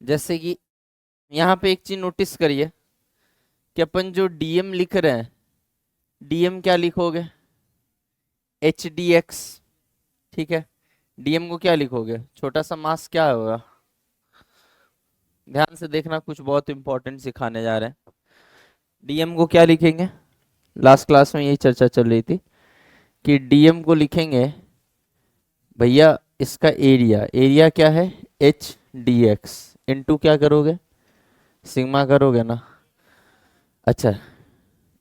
जैसे कि यहाँ पे एक चीज नोटिस करिए कि अपन जो डीएम लिख रहे हैं, डीएम क्या लिखोगे? H D x. ठीक है, डीएम को क्या लिखोगे? छोटा सा मास क्या होगा? ध्यान से देखना, कुछ बहुत इंपॉर्टेंट सिखाने जा रहे हैं। डीएम को क्या लिखेंगे? लास्ट क्लास में यही चर्चा चल रही थी कि डीएम को लिखेंगे भैया इसका एरिया। एरिया क्या है? एच डी एक्स इंटू क्या करोगे? सिग्मा करोगे ना। अच्छा,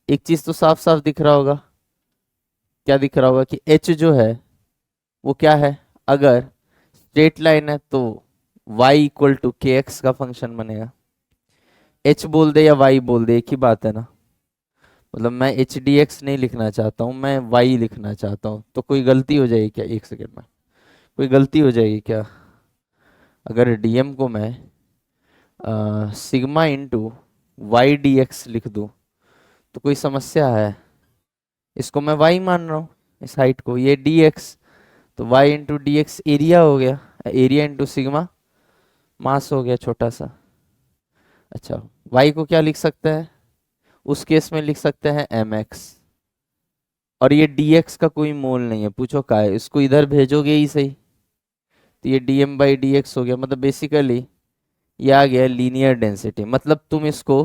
एक चीज तो साफ साफ दिख रहा होगा। क्या दिख रहा होगा? कि एच जो है वो क्या है? अगर स्ट्रेट लाइन है तो y इक्वल टू के एक्स का फंक्शन बनेगा। h बोल दे या y बोल दे, एक ही बात है ना। मतलब मैं एच डी एक्स नहीं लिखना चाहता हूँ, मैं y लिखना चाहता हूँ, तो कोई गलती हो जाएगी क्या? एक सेकेंड में कोई गलती हो जाएगी क्या? अगर डीएम को मैं sigma into y d x लिख दूँ तो कोई समस्या है? इसको मैं y मान रहा हूँ, इस हाइट को, ये डी एक्स, तो y into d x area हो गया। एरिया इंटू सिग्मा मास हो गया छोटा सा। अच्छा, y को क्या लिख सकते हैं? उस केस में लिख सकते हैं mx। और ये dx का कोई मोल नहीं है, पूछो का है, इसको इधर भेजोगे ही सही, तो ये dm बाई डी एक्स हो गया। मतलब बेसिकली ये आ गया लीनियर डेंसिटी। मतलब तुम इसको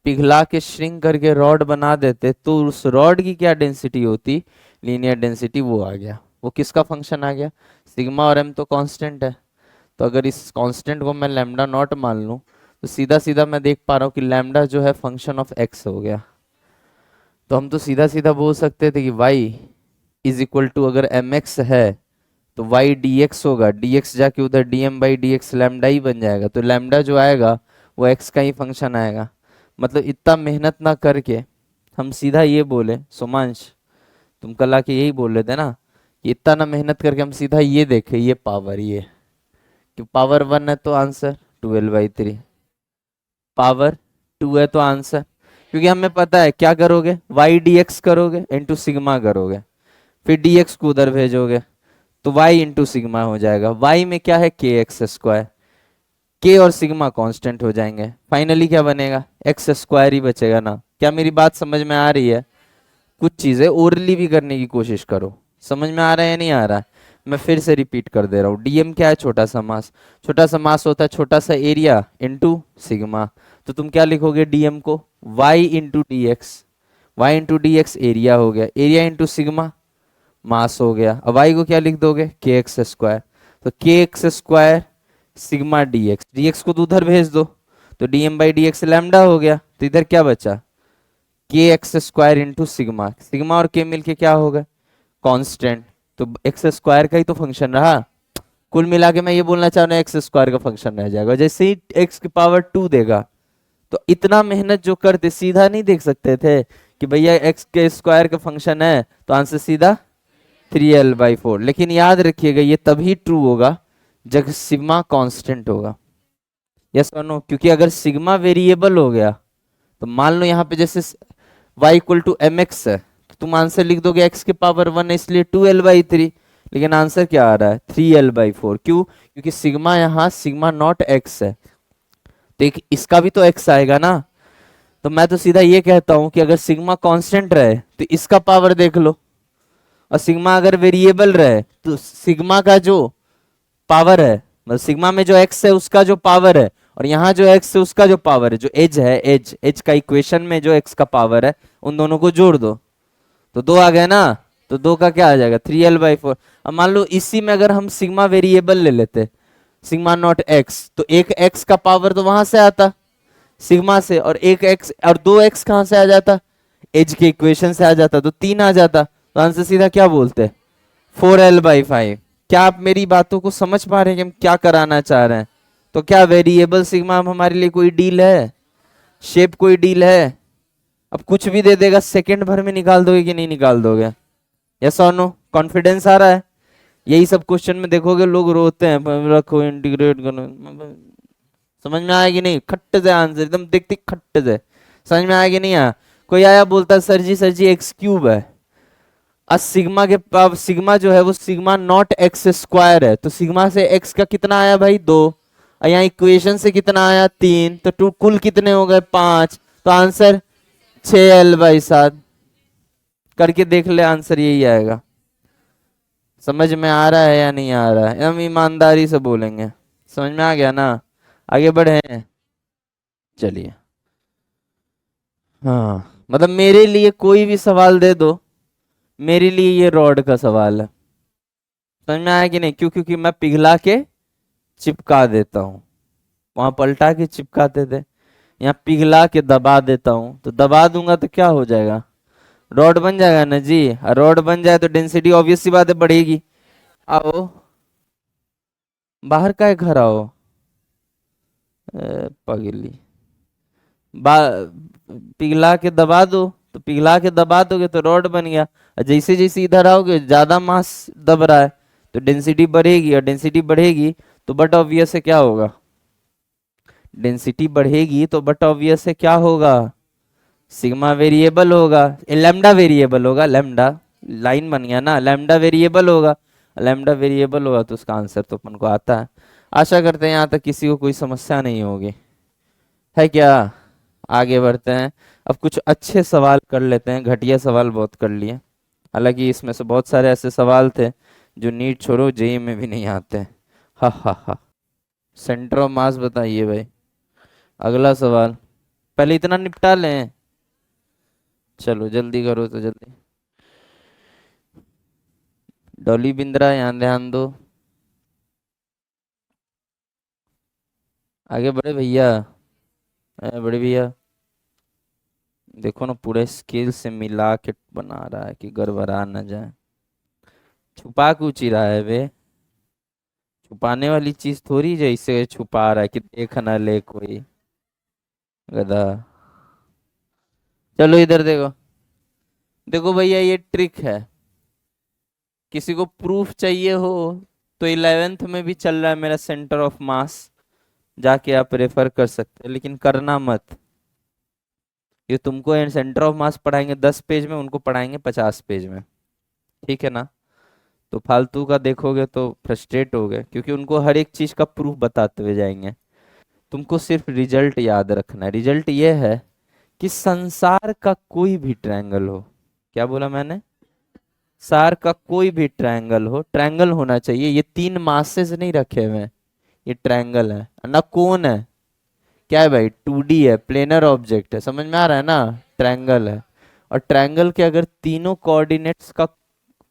पिघला के श्रिंक करके रॉड बना देते तो उस रॉड की क्या डेंसिटी होती? लीनियर डेंसिटी, वो आ गया। वो किसका फंक्शन आ गया? सिग्मा और m तो कांस्टेंट है, तो अगर इस कांस्टेंट को मैं लैम्डा नॉट मान लूं तो सीधा सीधा मैं देख पा रहा हूँ कि लैम्डा जो है फंक्शन ऑफ एक्स हो गया। तो हम तो सीधा सीधा बोल सकते थे कि y इज इक्वल टू, अगर एम एक्स है तो y डी एक्स होगा, dx जाके उधर dm by D X lambda ही बन जाएगा। तो लैम्डा जो आएगा वो x का ही फंक्शन आएगा। मतलब इतना मेहनत ना करके हम सीधा ये बोले, सोमांश तुम कल आके यही बोल रहे थे ना कि इतना ना मेहनत करके हम सीधा ये देखे, ये पावर, ये कि पावर 1 है तो आंसर 12/3, पावर 2 है तो आंसर। क्योंकि हमें पता है क्या करोगे, y dx करोगे इंटू सिग्मा करोगे, फिर dx को उधर भेजोगे तो y इंटू सिग्मा हो जाएगा। y में क्या है? के एक्स स्क्वायर, के और सिग्मा कांस्टेंट हो जाएंगे, फाइनली क्या बनेगा? एक्स स्क्वायर ही बचेगा ना। क्या मेरी बात समझ में आ रही है? कुछ चीजें ओरली भी करने की कोशिश करो, समझ में आ रहा है या नहीं आ रहा है? मैं फिर से रिपीट कर दे रहा हूँ। डीएम क्या है? छोटा सा मास। छोटा सा मास होता है छोटा सा एरिया इंटू सिग्मा। तो तुम क्या लिखोगे डीएम को? Y into d x. Y into d x area हो गया, एरिया इंटू सिग्मा मास हो गया। अब वाई को क्या लिख दोगे? के एक्स स्क्वायर। तो के x square sigma D x, D x को तो उधर भेज दो, तो DM by D X lambda हो गया। तो इधर क्या बचा? के x square into sigma. Sigma और के मिलके क्या होगा? कांस्टेंट। तो एक्स स्क्वायर का ही तो फंक्शन रहा। कुल मिला के मैं ये बोलना चाह रहा हूँ एक्स स्क्वायर का फंक्शन रह जाएगा। जैसे ही एक्स की पावर 2 देगा तो इतना मेहनत जो करते, सीधा नहीं देख सकते थे कि भैया एक्स के स्क्वायर का फंक्शन है तो आंसर सीधा 3l/4। लेकिन याद रखिएगा ये तभी ट्रू होगा जब सिग्मा कांस्टेंट होगा। यस और नो? क्योंकि अगर सिग्मा वेरिएबल हो गया तो मान लो यहाँ पे जैसे y equal to m x है तो तुम आंसर लिख दोगे x के पावर 1 है इसलिए 2l/3। लेकिन आंसर क्या आ रहा है? 3l/4। क्यों? क्योंकि सिग्मा यहाँ सिग्मा नॉट x है, तो एक इसका भी तो x आएगा ना। तो मैं तो सीधा ये कहता हूं कि अगर सिग्मा कांस्टेंट रहे तो इसका पावर देख लो, और सिग्मा अगर वेरिएबल रहे तो सिग्मा का जो पावर है, मतलब सिग्मा में जो x है उसका जो पावर है, और यहाँ जो x है उसका जो पावर है, जो एज है, एज एज का इक्वेशन में जो x का पावर है उन दोनों को जोड़ दो तो 2 आ गया ना। तो 2 का क्या आ जाएगा? 3l/4। अब मान लो इसी में अगर हम सिग्मा वेरिएबल ले लेते, सिग्मा नॉट एक्स, तो एक x का पावर तो वहां से आता सिग्मा से, और एक x और 2x कहां से आ जाता? एज के इक्वेशन से आ जाता, तो 3 आ जाता। तो आंसर सीधा क्या बोलते? 4l/5। क्या आप मेरी बातों को समझ पा रहे हैं कि हम क्या कराना चाह रहे हैं? तो क्या वेरिएबल सिग्मा अब हमारे लिए कोई डील है? शेप कोई डील है? अब कुछ भी दे देगा सेकंड भर में निकाल दोगे कि नहीं निकाल दोगे? यस और नो? कॉन्फिडेंस आ रहा है? यही सब क्वेश्चन में देखोगे लोग रोते हैं, रखो इंटीग्रेट करो। समझ में आया कि नहीं? खट्टे से आंसर एकदम देखते खट्टे से। समझ में आया कि नहीं आया? कोई आया बोलता सर जी एक्स क्यूब है, और सिग्मा के पास सिग्मा जो है वो सिग्मा नॉट एक्स स्क्वायर है, तो सिग्मा से एक्स का कितना आया भाई? 2। और यहाँ इक्वेशन से कितना आया 3, तो टू कुल कितने हो गए 5, तो आंसर 6L/7। करके देख ले, आंसर यही आएगा। समझ में आ रहा है या नहीं आ रहा है? हम ईमानदारी से बोलेंगे। समझ में आ गया ना? आगे बढ़े। चलिए, हाँ मतलब मेरे लिए कोई भी सवाल दे दो, मेरे लिए ये रॉड का सवाल है। समझ में आया कि नहीं? क्यों? क्योंकि मैं पिघला के चिपका देता हूँ। वहां पलटा के चिपकाते थे, यहाँ पिघला के दबा देता हूँ। तो दबा दूंगा तो क्या हो जाएगा? रॉड बन जाएगा ना जी। रॉड बन जाए तो डेंसिटी ऑब्वियस सी बात है बढ़ेगी। आओ बाहर का है, घर आओ। पगली, बा पिघला के दबा दो, तो पिघला के दबा दोगे तो रॉड बन गया। और जैसे जैसे इधर आओगे ज्यादा मास दब रहा है तो डेंसिटी बढ़ेगी, और डेंसिटी बढ़ेगी तो बट ऑब्वियस है क्या होगा? डेंसिटी बढ़ेगी तो बट ऑब्वियस है क्या होगा? सिग्मा वेरिएबल होगा, लैम्डा वेरिएबल होगा। लैम्डा लाइन बन गया ना, लैम्डा वेरिएबल होगा। लैम्डा वेरिएबल होगा तो उसका आंसर तो अपन को आता है। आशा करते हैं यहाँ तक किसी को कोई समस्या नहीं होगी, है क्या? आगे बढ़ते हैं। अब कुछ अच्छे सवाल कर लेते हैं, घटिया सवाल बहुत कर लिए। हालांकि इसमें से बहुत सारे ऐसे सवाल थे जो नीट छोड़ो जेई में भी नहीं आते। हा हा हा। सेंटर ऑफ मास बताइए भाई। अगला सवाल, पहले इतना निपटा लें। चलो जल्दी करो तो जल्दी। डॉली बिंद्रा यहाँ ध्यान दो। आगे बढ़े भैया, बड़े भैया। देखो ना पूरे स्केल से मिला के बना रहा है कि गड़बड़ा ना जाए। छुपा कुछ ही रहा है वे। छुपाने वाली चीज थोड़ी जैसे छुपा रहा है कि देख ना ले कोई, गधा। चलो इधर देखो। देखो भैया ये ट्रिक है, किसी को प्रूफ चाहिए हो तो 11th में भी चल रहा है मेरा सेंटर ऑफ मास, जाके आप रेफर कर सकते हैं, लेकिन करना मत। ये तुमको सेंटर ऑफ मास पढ़ाएंगे 10 पेज में, उनको पढ़ाएंगे 50 पेज में। ठीक है ना? तो फालतू का देखोगे तो फ्रस्ट्रेट हो गए, क्योंकि उनको हर एक चीज का प्रूफ बताते हुए जाएंगे। तुमको सिर्फ रिजल्ट याद रखना है। रिजल्ट ये है कि संसार का कोई भी ट्रायंगल हो, क्या बोला मैंने? सार का कोई भी ट्रायंगल हो, ट्रायंगल होना चाहिए। ये 3 मासेस नहीं रखे हुए हैं, ये ट्रायंगल है ना। कौन है? क्या है भाई? 2D है, प्लेनर ऑब्जेक्ट है। समझ में आ रहा है ना? ट्रायंगल है। और ट्रायंगल के अगर तीनों कोऑर्डिनेट्स का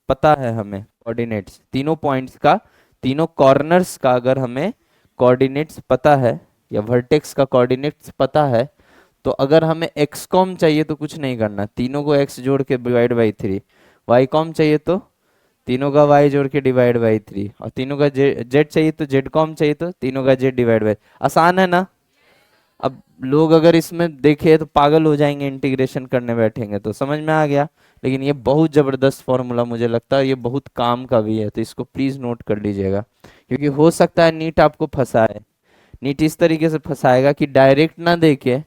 पता है हमें, कोऑर्डिनेट्स तीनों पॉइंट्स का, तीनों कॉर्नर्स का अगर हमें कोऑर्डिनेट्स पता है, या वर्टेक्स का कोऑर्डिनेट्स पता है, तो अगर हमें एक्स कॉम चाहिए तो कुछ नहीं करना, तीनों को एक्स जोड़ के डिवाइड बाई 3। वाई कॉम चाहिए तो तीनों का वाई जोड़ के डिवाइड बाई 3, और तीनों का जेड चाहिए तो जेड कॉम चाहिए तो तीनों का जेड डिवाइड बाई। आसान है ना? अब लोग अगर इसमें देखे तो पागल हो जाएंगे, इंटीग्रेशन करने बैठेंगे तो। समझ में आ गया? लेकिन ये बहुत जबरदस्त फॉर्मूला मुझे लगता है, ये बहुत काम का भी है, तो इसको प्लीज नोट कर लीजिएगा। क्योंकि हो सकता है नीट आपको फंसाए। नीट इस तरीके से फंसाएगा कि डायरेक्ट ना देके,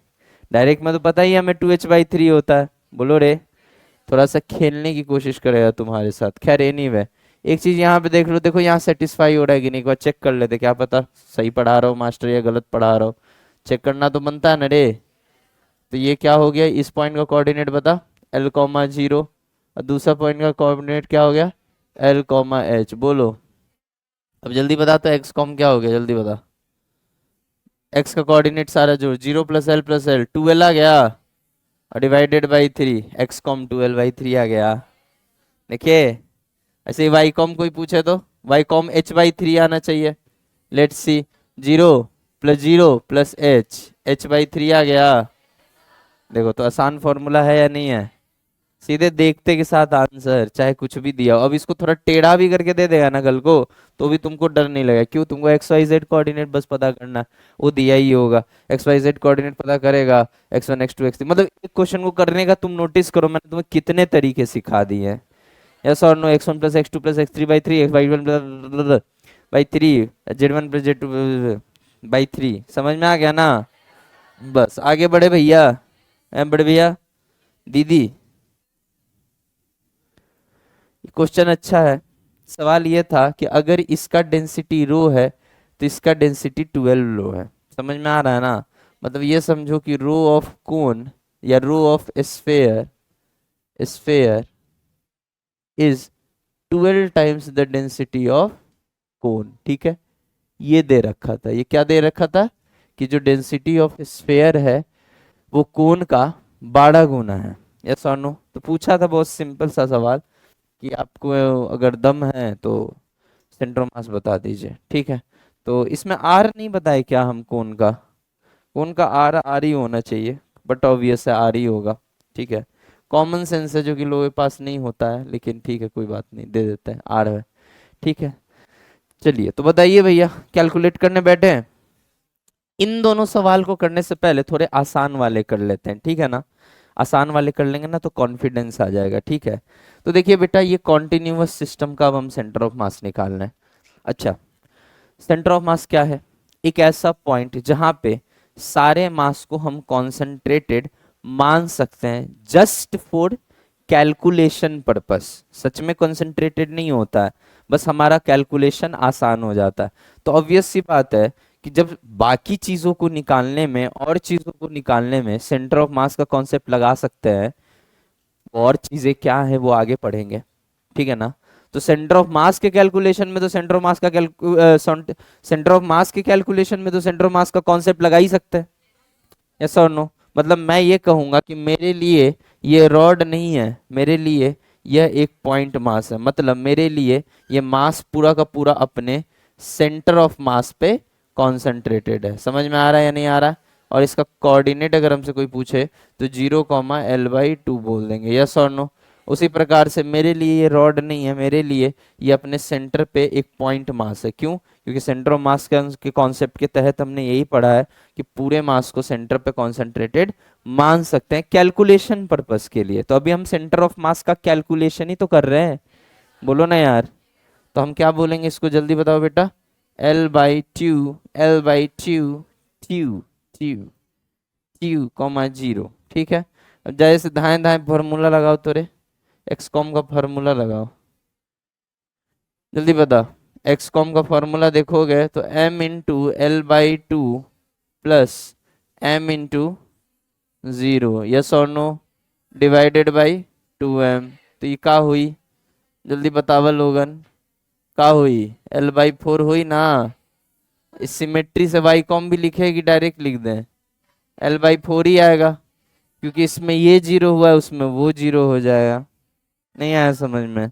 डायरेक्ट में तो पता ही है हमें 2h/3 होता है, बोलो रे। थोड़ा सा खेलने की कोशिश करेगा तुम्हारे साथ। खैर एनीवे, एक चीज यहाँ पे देख लो। देखो यहाँ सेटिस्फाई हो रहा है कि नहीं, एक बार चेक कर लेते, क्या पता सही पढ़ा रहा हो मास्टर या गलत पढ़ा रहा हो। चेक करना तो बनता है ना रे। तो ये क्या हो गया? इस पॉइंट का कोऑर्डिनेट बता, L,0। और दूसरा पॉइंट का कोऑर्डिनेट क्या हो गया? L,H। बोलो अब जल्दी बता, तो एक्स कॉम क्या हो गया? जल्दी बता। एक्स का कोऑर्डिनेट सारा जोड़, 0 + L + L 2L आ गया, और divided by 3, x com 2L/3 आ गया। देखिए, ऐसे ही वाई कॉम कोई पूछे तो वाई कॉम H/3 आना चाहिए। लेट्स सी, 0 + 0 + H H/3 आ गया। देखो तो आसान फॉर्मूला है या नहीं है? सीधे देखते के साथ आंसर, चाहे कुछ भी दिया हो। अब इसको थोड़ा टेढ़ा भी करके दे देगा ना कल को, तो भी तुमको डर नहीं लगेगा। क्यों? तुमको XYZ कोऑर्डिनेट बस पता करना है, वो दिया ही होगा। XYZ कोऑर्डिनेट पता करेगा, X1 X2 X3। मतलब एक क्वेश्चन को करने का तुम नोटिस करो, मैंने तुम्हें कितने तरीके सिखा दिए हैं। यस और no, X1 + X2 + X3/3, X1 Z1 + Z2/3। समझ में आ गया ना? बस आगे बढ़े भैया, बड़े भैया, दीदी। क्वेश्चन अच्छा है। सवाल ये था कि अगर इसका डेंसिटी रो है तो इसका डेंसिटी 12 रो है। समझ में आ रहा है ना? मतलब ये समझो कि रो ऑफ कोन या rho of sphere sphere is 12 times the density of cone. ठीक है, ये दे रखा था। ये क्या दे रखा था कि जो डेंसिटी ऑफ स्फेयर है वो कोन का 12 गुना है। यस और नो? तो पूछा था बहुत सिंपल सा सवाल कि आपको अगर दम है तो सेंटर ऑफ मास बता दीजिए। ठीक है, तो इसमें आर नहीं बताया क्या हम कोन का आर आर ही होना चाहिए, बट ऑब्वियस है आर ही होगा। ठीक है, कॉमन सेंस है जो कि लोगों के पास नहीं होता है, लेकिन ठीक है कोई बात नहीं, दे देते हैं आर है। ठीक है, चलिए तो बताइए भैया, कैलकुलेट करने बैठे हैं। इन दोनों सवाल को करने से पहले थोड़े आसान वाले कर लेते हैं, ठीक है ना? आसान वाले कर लेंगे ना तो कॉन्फिडेंस आ जाएगा। ठीक है, तो देखिए बेटा, ये कॉन्टिन्यूअस सिस्टम का अब हम सेंटर ऑफ मास निकालना है। अच्छा, सेंटर ऑफ मास क्या है? एक ऐसा पॉइंट जहां पे सारे मास को हम कॉन्सेंट्रेटेड मान सकते हैं जस्ट फॉर कैलकुलेशन पर्पस। सच में कॉन्सेंट्रेटेड नहीं होता है, बस हमारा कैलकुलेशन आसान हो जाता है। तो ऑब्वियस सी बात है कि जब बाकी चीजों को निकालने में और चीजों को निकालने में सेंटर ऑफ मास का कॉन्सेप्ट लगा सकते हैं, और चीजें क्या है वो आगे पढ़ेंगे। ठीक है ना? तो सेंटर ऑफ मास के कैलकुलेशन में तो सेंटर ऑफ मास का सेंटर ऑफ मास के कैलकुलेशन में तो सेंटर ऑफ मास का कॉन्सेप्ट लगा ही सकते हैं। यस और नो? मतलब मैं ये कहूंगा कि मेरे लिए ये रॉड नहीं है, मेरे लिए यह एक पॉइंट मास है। मतलब मेरे लिए ये मास पूरा का पूरा अपने सेंटर ऑफ मास पे कॉन्सेंट्रेटेड है। समझ में आ रहा है या नहीं आ रहा है? और इसका कोऑर्डिनेट अगर हमसे कोई पूछे तो 0,L/2 बोल देंगे। यस और नो? उसी प्रकार से मेरे लिए ये रॉड नहीं है, मेरे लिए ये अपने सेंटर पे एक पॉइंट मास है। क्यों? क्योंकि सेंटर ऑफ मास के कॉन्सेप्ट के तहत हमने यही पढ़ा है कि पूरे मास को सेंटर पे कॉन्सेंट्रेटेड मान सकते हैं कैलकुलेशन पर्पस के लिए। तो अभी हम सेंटर ऑफ मास का कैलकुलेशन ही तो कर रहे हैं, बोलो ना यार। तो हम क्या बोलेंगे इसको, जल्दी बताओ बेटा। L/2 L/2 ट्यू ट्यू ट्यू कॉमा 0। ठीक है, अब जैसे दाएं दाएं फॉर्मूला लगाओ तो रे, एक्स कॉम का फॉर्मूला लगाओ, जल्दी बता। एक्स कॉम का फॉर्मूला देखोगे तो m/L/2 प्लस m/0, यस और नो, डिवाइडेड बाई 2m। तो ये का हुई, जल्दी बतावा लोगन, का हुई? L/4 हुई ना? इस सिमेट्री से वाई कॉम भी लिखेगी, डायरेक्ट लिख दें L/4 ही आएगा, क्योंकि इसमें ये 0 हुआ है उसमें वो 0 हो जाएगा। नहीं आया समझ में?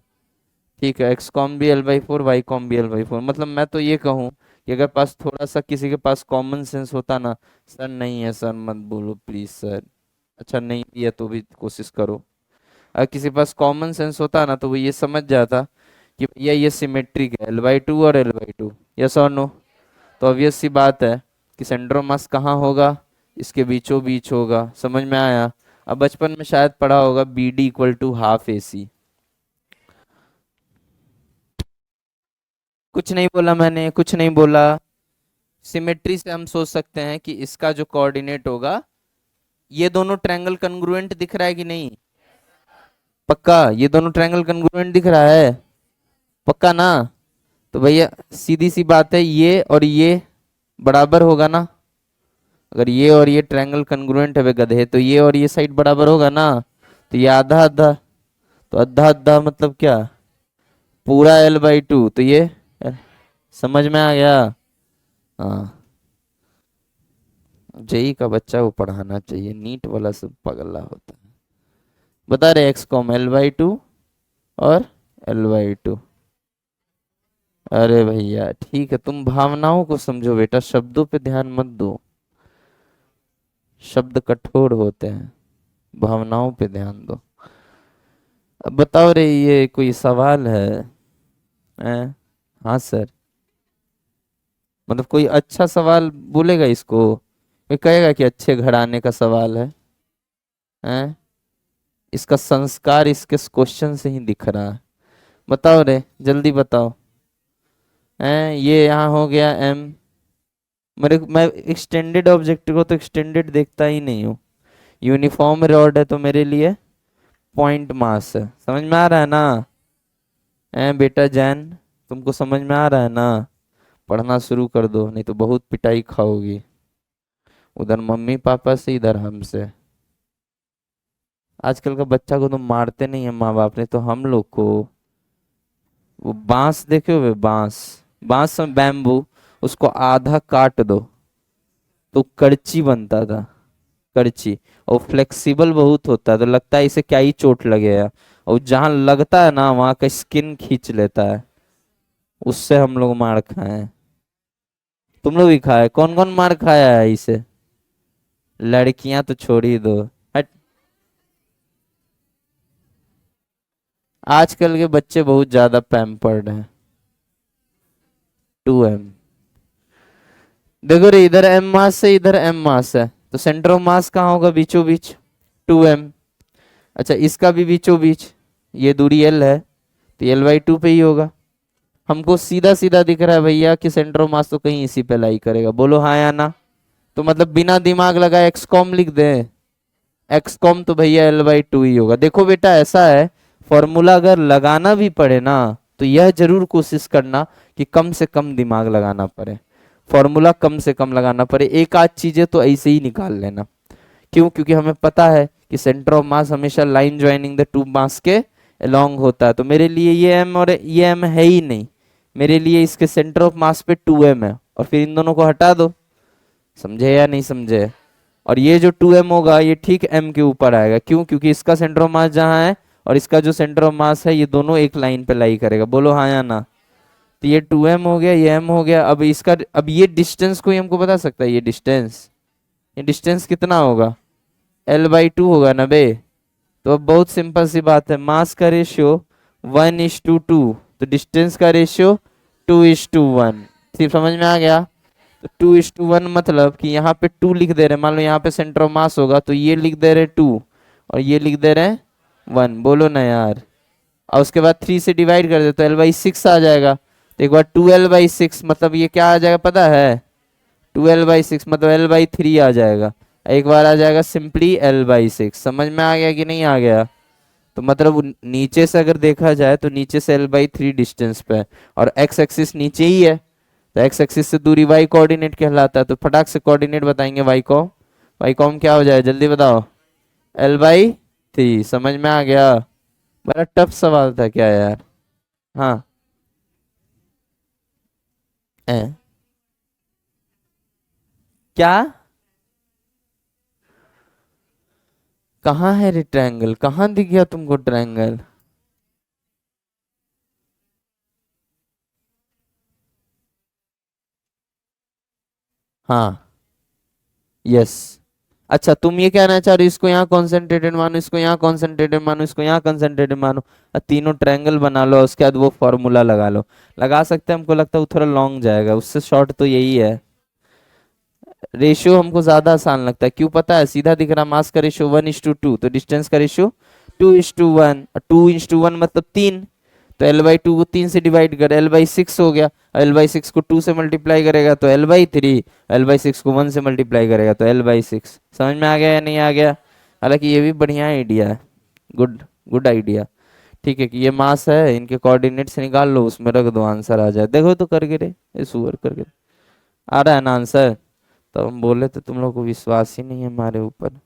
ठीक है, एक्स कॉम भी L/4, वाई कॉम भी L/4। मतलब मैं तो ये कहूँ कि अगर पास थोड़ा सा किसी के पास कॉमन सेंस होता ना, सर नहीं है सर मत बोलो प्लीज सर, अच्छा नहीं भी है तो भी कोशिश करो। अगर किसी के पास कॉमन सेंस होता ना तो वो ये समझ जाता कि भैया ये सिमेट्रिक है L/2 और L/2। यस और नो? तो ऑब्वियस सी बात है कि सेंटर ऑफ मास कहाँ होगा, इसके बीचों बीच होगा। समझ में आया? अब बचपन में शायद पढ़ा होगा BD = 1/2 AC। कुछ नहीं बोला मैंने, कुछ नहीं बोला। सिमेट्री से हम सोच सकते हैं कि इसका जो कोऑर्डिनेट होगा, ये दोनों ट्रायंगल कन्ग्रुएंट दिख रहा है कि नहीं? पक्का ये दोनों ट्रायंगल कन्ग्रुएंट दिख रहा है? पक्का ना? तो भैया सीधी सी बात है, ये और ये बराबर होगा ना? अगर ये और ये ट्रायंगल कन्ग्रुएंट है वे गधे, तो ये और ये साइड बराबर होगा ना? तो ये आधा आधा, तो आधा आधा मतलब क्या, पूरा L/2। तो ये समझ में आ गया? हाँ, जेई का बच्चा को पढ़ाना चाहिए, नीट वाला सब पगला होता है। बता रहे एक्स कॉम L/2 और L/2। अरे भैया ठीक है, तुम भावनाओं को समझो बेटा, शब्दों पे ध्यान मत दो, शब्द कठोर होते हैं, भावनाओं पे ध्यान दो। अब बताओ रे, ये कोई सवाल है? हैं? हाँ सर, मतलब कोई अच्छा सवाल बोलेगा इसको, कोई कहेगा कि अच्छे घराने का सवाल है? हैं? इसका संस्कार इसके क्वेश्चन से ही दिख रहा है। बताओ रे, जल्दी बताओ। हैं? ये यहाँ हो गया M। मैं एक्सटेंडेड ऑब्जेक्ट को तो एक्सटेंडेड देखता ही नहीं हूँ। यूनिफॉर्म रॉड है तो मेरे लिए पॉइंट मास है। समझ में आ रहा है ना? बेटा जैन, तुमको समझ में आ रहा है ना? पढ़ना शुरू कर दो, नहीं तो बहुत पिटाई खाओगी, उधर मम्मी पापा से इधर हमसे। आजकल का बच्चा को तो मारते नहीं है माँ बाप ने, तो हम लोग को वो बांस देखे हुए, बांस, बांस में बैम्बू, उसको आधा काट दो तो करची बनता था, करची। और फ्लेक्सिबल बहुत होता है, तो लगता है इसे क्या ही चोट लगेगा, और जहां लगता है ना वहां का स्किन खींच लेता है। उससे हम लोग मार खाए हैं। तुम लोग भी खाए? कौन कौन मार खाया है इसे? लड़कियां तो छोड़ ही दो। हट। आजकल के बच्चे बहुत ज्यादा पैम्पर्ड हैं। 2M। देखो रे, इधर एम मास है, इधर एम मास है, तो सेंटर ऑफ मास कहाँ होगा? बीचों बीच। 2M। अच्छा, इसका भी बीचों बीच, ये दूरी L है, तो L/2 पे ही होगा। हमको सीधा सीधा दिख रहा है भैया कि सेंटर ऑफ मास तो कहीं इसी पे लाई करेगा। बोलो हाँ या ना? तो मतलब बिना दिमाग लगाए एक्सकॉम लिख दें? एक्सकॉम तो भैया L/2 ही होगा। देखो बेटा, ऐसा है, फॉर्मूला अगर लगाना भी पड़े ना, तो यह जरूर कोशिश करना कि कम से कम दिमाग लगाना पड़े, फॉर्मूला कम से कम लगाना पड़े। एक आध चीजें तो ऐसे ही निकाल लेना। क्यों? क्योंकि हमें पता है कि सेंटर ऑफ मास हमेशा line joining the two mass के अलोंग होता है। तो मेरे लिए ये एम और ये एम है ही नहीं, मेरे लिए इसके सेंटर ऑफ मास पे 2M है, और फिर इन दोनों को हटा दो। समझे या नहीं समझे? और ये जो 2M होगा ये ठीक M के ऊपर आएगा। क्यों? क्योंकि इसका सेंटर ऑफ मास जहाँ है और इसका जो सेंटर ऑफ मास है, ये दोनों एक लाइन पे लाई करेगा। बोलो हाँ या ना? तो ये 2M हो गया, ये M हो गया। अब इसका, अब ये डिस्टेंस कोई हमको बता सकता है? ये डिस्टेंस कितना होगा? L/2 होगा ना बे। तो अब बहुत सिंपल सी बात है, मास का रेशियो 1:2, तो डिस्टेंस का रेशियो 2:1। सिर्फ समझ में आ गया? तो 2:1 मतलब कि यहाँ पे 2 लिख दे रहे हैं। मान लो यहाँ पे सेंटर ऑफ मास होगा, तो ये लिख दे रहे 2 और ये लिख दे रहे 1। बोलो ना यार। और उसके बाद 3 से डिवाइड कर दे तो L/6 आ जाएगा। तो एक बार 2L/6 मतलब ये क्या आ जाएगा पता है? 2L/6 मतलब L/3 आ जाएगा। एक बार आ जाएगा सिंपली L/6। समझ में आ गया कि नहीं आ गया? तो मतलब नीचे से अगर देखा जाए तो नीचे से L/3 डिस्टेंस पे है, और एक्स एक्सिस नीचे ही है, तो एक्स एक्सिस से दूरी y कोऑर्डिनेट कहलाता है। तो फटाक से कोऑर्डिनेट बताएंगे। y कॉम क्या हो जाए जल्दी बताओ? L/3। समझ में आ गया? बड़ा टफ सवाल था क्या यार? हाँ। ए? क्या? कहाँ है रे ट्रायंगल? कहाँ दिख गया तुमको ट्रायंगल? हाँ। यस। अच्छा, तुम ये कहना चाह रहे हो इसको यहाँ कॉन्सेंट्रेटेड मानो, इसको यहाँ कॉन्सेंट्रेटेड मानो, इसको यहाँ कॉन्सेंट्रेटेड मानो, और तीनों ट्रायंगल बना लो, उसके बाद वो फॉर्मूला लगा लो। लगा सकते हैं, हमको लगता है वो थोड़ा लॉन्ग जाएगा, उससे शॉर्ट तो यही है। रेशियो हमको ज्यादा आसान लगता है। क्यों पता है? सीधा दिख रहा, मास का रेशियो 1:2, तो डिस्टेंस का रेशियो 2:1, और 2:1 मतलब 3। तो L/2 को 3 से डिवाइड कर, L/6 हो गया। L/6 को 2 से मल्टीप्लाई करेगा तो L/3, L/6 को 1 से मल्टीप्लाई करेगा तो L/6। समझ में आ गया या नहीं आ गया? हालांकि ये भी बढ़िया आइडिया है, गुड गुड आइडिया। ठीक है कि ये मास है, इनके कोऑर्डिनेट्स निकाल लो, उसमें रख दो, आंसर आ जाए। देखो तो करके रे, ये सुअर करके आ रहा है ना आंसर? तो हम बोले तो तुम लोग को विश्वास ही नहीं है हमारे ऊपर।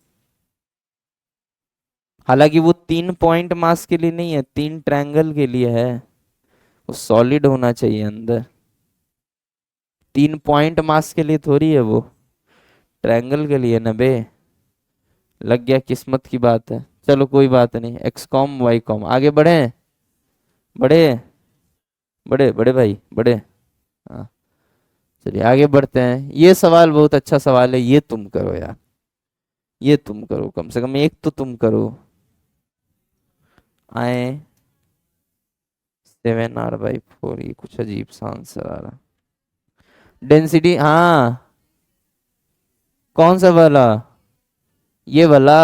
हालांकि वो 3 पॉइंट मास के लिए नहीं है, 3 ट्रायंगल के लिए है। वो सॉलिड होना चाहिए अंदर, 3 पॉइंट मास के लिए थोड़ी है वो, ट्रायंगल के लिए ना बे। लग गया, किस्मत की बात है। चलो कोई बात नहीं, एक्स कॉम y कॉम आगे बढ़े। बढ़े बढ़े बढ़े भाई बढ़े। हाँ, चलिए आगे बढ़ते हैं। ये सवाल बहुत अच्छा सवाल है, ये तुम करो यार, ये तुम करो, कम से कम एक तो तुम करो। आए 7r/4, ये कुछ अजीब सा आंसर आ रहा। डेंसिटी, हाँ। कौन सा वाला? ये वाला।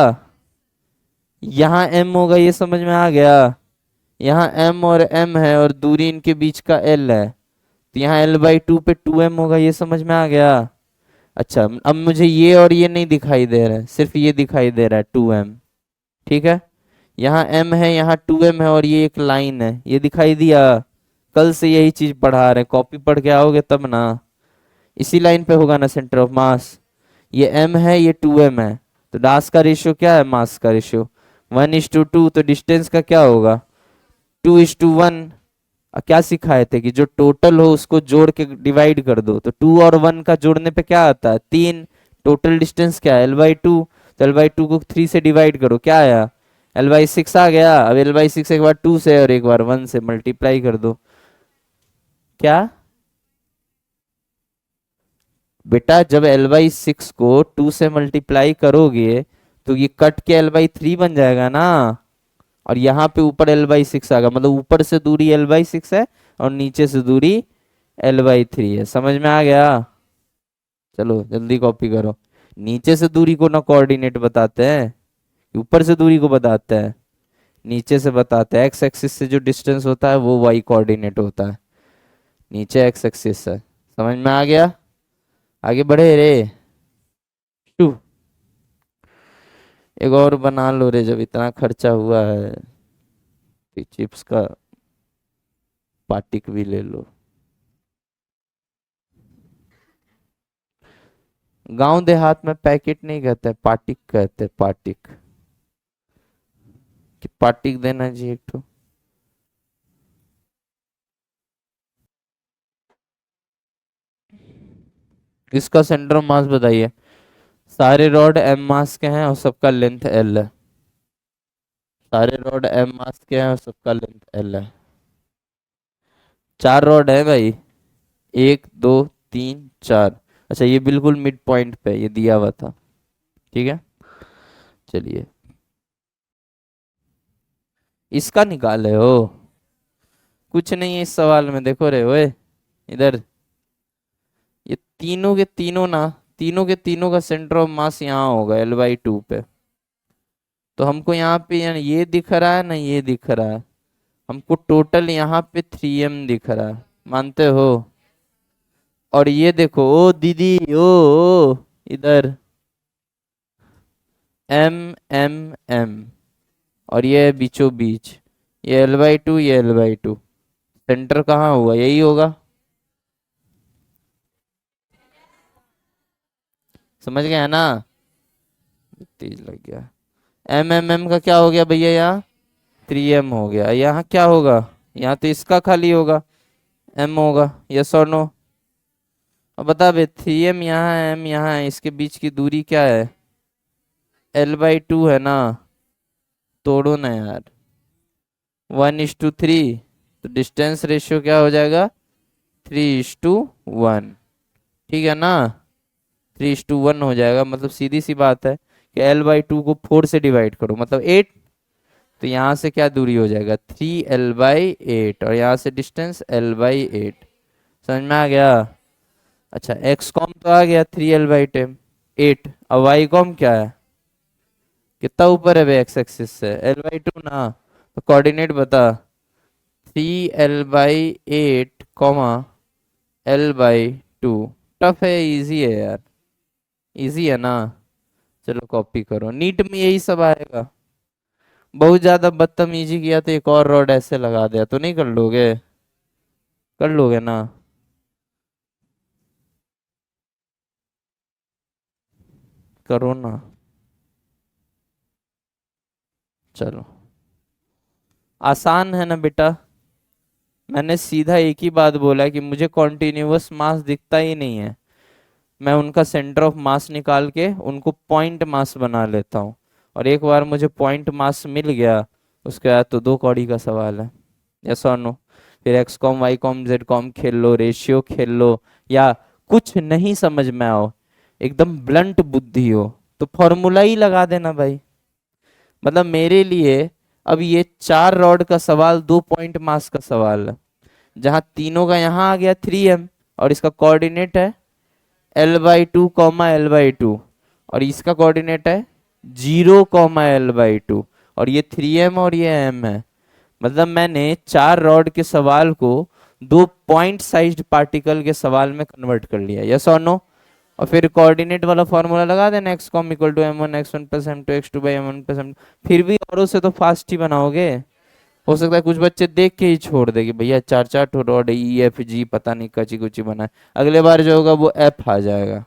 यहाँ m होगा, ये समझ में आ गया। यहाँ m और m है और दूरी इनके बीच का l है, तो यहाँ L/2 पे 2M होगा, ये समझ में आ गया। अच्छा, अब मुझे ये और ये नहीं दिखाई दे रहा है, सिर्फ ये दिखाई दे रहा है 2M। ठीक है, यहाँ M है, यहाँ 2M है, और ये एक लाइन है, ये दिखाई दिया। कल से यही चीज पढ़ा रहे हैं, कॉपी पढ़ के आओगे तब ना। इसी लाइन पे होगा ना सेंटर ऑफ मास। ये m है, ये 2m है, तो मास का रेशियो क्या है, मास का रेशियो 1:2। तो डिस्टेंस का क्या होगा, 2:1। क्या सिखाए थे कि जो टोटल हो उसको जोड़ के डिवाइड कर दो, तो 2 और 1 का जोड़ने पे क्या आता है, 3। टोटल डिस्टेंस क्या है, l/2। तो l/2 को 3 से डिवाइड करो, क्या आया, l/6 आ गया। अब l/6 एक बार 2 से और एक बार 1 से मल्टीप्लाई कर दो। क्या बेटा, जब l/6 को 2 से मल्टीप्लाई करोगे तो ये कट के l/3 बन जाएगा ना, और यहाँ पे ऊपर l/6 आ गया, मतलब ऊपर से दूरी l/6 है और नीचे से दूरी l/3 है। समझ में आ गया। चलो जल्दी कॉपी करो। नीचे से दूरी को ना कोऑर्डिनेट बताते हैं, ऊपर से दूरी को बताते हैं, नीचे से बताते हैं। एक्स एक्सिस से जो डिस्टेंस होता है वो वाई कोऑर्डिनेट होता है, नीचे एक्स एक्सिस है। समझ में आ गया, आगे बढ़े रे। टू, एक और बना लो रे, जब इतना खर्चा हुआ है तो चिप्स का पाटिक भी ले लो। गांव देहात में पैकेट नहीं कहते, पाटिक कहते, पाटिक। कि पाटिक देना जी एक ठो। इसका सेंटर ऑफ मास बताइए। सारे रॉड एम मास के हैं और सबका लेंथ एल है। सारे रॉड एम मास के हैं और सबका लेंथ एल है। 4 रॉड है भाई, 1 2 3 4। अच्छा ये बिल्कुल मिड पॉइंट पे ये दिया हुआ था, ठीक है। चलिए इसका निकाले हो, कुछ नहीं है इस सवाल में, देखो रे ओए इधर। ये तीनों के तीनों ना, तीनों के तीनों का सेंटर ऑफ मास यहाँ होगा l/2 पे। तो हमको यहाँ पे ये दिख रहा है ना, ये दिख रहा है, हमको टोटल यहाँ पे 3m दिख रहा है, मानते हो। और ये देखो ओ दीदी, ओ इधर m और ये बीचों बीच, ये l/2, ये l/2। सेंटर कहाँ हुआ, यही होगा। समझ गया ना, तेज लग गया। m का क्या हो गया भैया, यहाँ 3m हो गया। यहाँ क्या होगा, यहाँ तो इसका खाली होगा, m होगा, यस और नो। अब बता बे, 3m यहाँ है, m यहाँ है, इसके बीच की दूरी क्या है, l/2 है ना। तोड़ो ना यार, 1:3। तो डिस्टेंस रेशियो क्या हो जाएगा, 3:1। ठीक है ना, 3:1 हो जाएगा। मतलब सीधी सी बात है कि l/2 को 4 से डिवाइड करो मतलब 8। तो यहाँ से क्या दूरी हो जाएगा, 3l/8, और यहाँ से डिस्टेंस l/8। समझ में आ गया। अच्छा एक्स कॉम तो आ गया 3l/8। अब वाई कॉम क्या है, कितना ऊपर है भाई एक्स एक्सिस से, l/2 ना। तो कोऑर्डिनेट बता, 3l/8 कॉमा l/2। टफ है, इजी है यार, इजी है ना। चलो कॉपी करो, नीट में यही सब आएगा। बहुत ज्यादा बदतमीजी किया तो एक और रॉड ऐसे लगा दिया तो नहीं कर लोगे, कर लोगे ना। करो ना, चलो आसान है ना बेटा। मैंने सीधा एक ही बात बोला कि मुझे कॉन्टिन्यूअस मास दिखता ही नहीं है, मैं उनका सेंटर ऑफ मास निकाल के उनको पॉइंट मास बना लेता हूँ। और एक बार मुझे पॉइंट मास मिल गया, उसके बाद तो 2 कौड़ी का सवाल है, यस और नो। फिर x com y com z com खेल लो, रेशियो खेल लो, या कुछ नहीं समझ में आओ, एकदम ब्लंट बुद्धि हो तो फॉर्मूला ही लगा देना भाई। मतलब मेरे लिए अब ये 4 रॉड का सवाल 2 पॉइंट मास का सवाल है, जहां तीनों का यहाँ आ गया 3m, और इसका कोऑर्डिनेट है l/2 कॉमा l/2, और इसका कोऑर्डिनेट है 0 कॉमा l/2, और ये 3m और ये m है। मतलब मैंने 4 रॉड के सवाल को 2 पॉइंट साइज्ड पार्टिकल के सवाल में कन्वर्ट कर लिया, यस और नो। और फिर कोऑर्डिनेट वाला फॉर्मूला लगा देना, x com equal to m1 x1 plus m2 x2 by m1 plus m2। फिर भी औरों से तो फास्ट ही बनाओगे, हो सकता है कुछ बच्चे देख के ही छोड़ दे कि भैया चार चार ठो रॉड ई एफ जी पता नहीं कची कुची बना है, अगले बार जो होगा वो एफ आ जाएगा,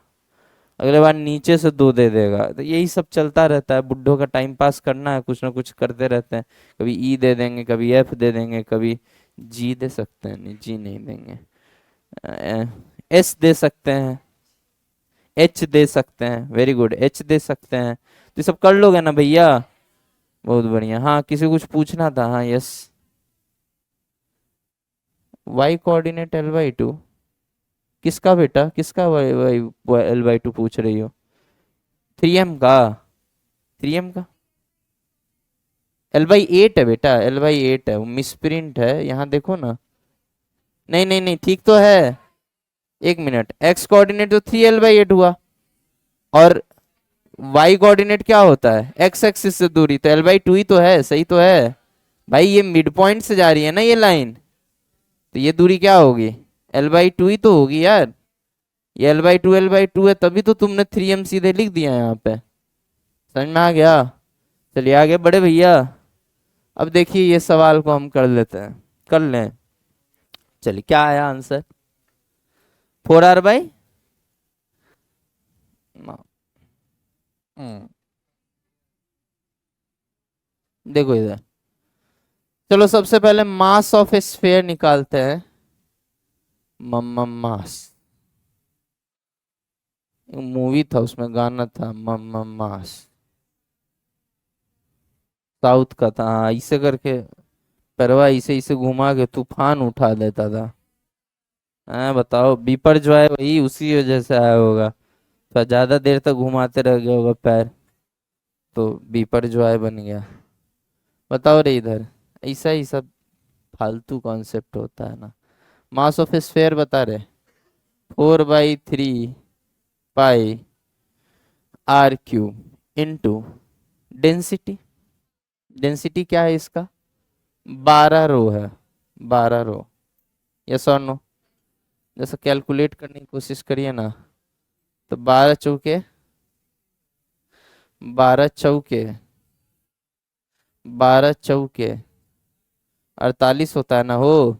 अगले बार नीचे से दो दे देगा। तो यही सब चलता रहता है, बुड्ढों का टाइम पास करना है, कुछ ना कुछ करते रहते हैं। कभी ई दे देंगे, कभी एफ दे देंगे, कभी जी दे सकते हैं, नहीं जी नहीं देंगे, एस दे सकते हैं, एच दे सकते हैं, वेरी गुड, एच दे सकते हैं। तो ये सब कर लोगे ना भैया? बहुत बढ़िया। हाँ किसी को कुछ पूछना था? हाँ यस। वाई कोऑर्डिनेट L/2 किसका बेटा, किसका वाई वाई L/2 पूछ रही हो? 3m का? 3m का L/8 है बेटा, L/8 है, वो मिसप्रिंट है, यहाँ देखो ना। नहीं नहीं नहीं, ठीक तो है। एक मिनट, एक्स कोऑर्डिनेट तो 3L/8 हुआ, और वाई कोऑर्डिनेट क्या होता है? एक्स एक्सिस से दूरी, तो L/2 ही तो है, सही तो है भाई। ये मिड पॉइंट से जा रही है ना ये लाइन, तो ये दूरी क्या होगी? L/2 ही तो होगी यार। ये L/2 है, तभी तो तुमने 3m सीधे लिख दिया यहाँ पे। समझ में आ गया? चलिए आगे बड़े भैया। अब देखिए ये सवाल को हम कर लेते हैं, कर लें। चलिए क्या आया आंसर? 4r/, देखो इधर, चलो सबसे पहले मास ऑफ ए स्फीयर निकालते हैं। मास, मूवी था उसमें गाना था मास, साउथ का था। हाँ इसे करके परवा इसे इसे घुमा के तूफान उठा देता था। हाँ बताओ, बीपर जो है वही उसी वजह से आया होगा, तो ज्यादा देर तक घुमाते रह गया होगा पैर, तो बीपर जो है बन गया। बताओ रे इधर, ऐसा ही सब फालतू कॉन्सेप्ट होता है ना। मास ऑफ स्फेयर बता रहे, 4/3 पाई r³ इंटू डेंसिटी। डेंसिटी क्या है इसका? 12 रो है, 12 रो। यस और नो? जैसा कैलकुलेट करने की कोशिश करिए ना, तो 12 चौके 48 होता है ना हो।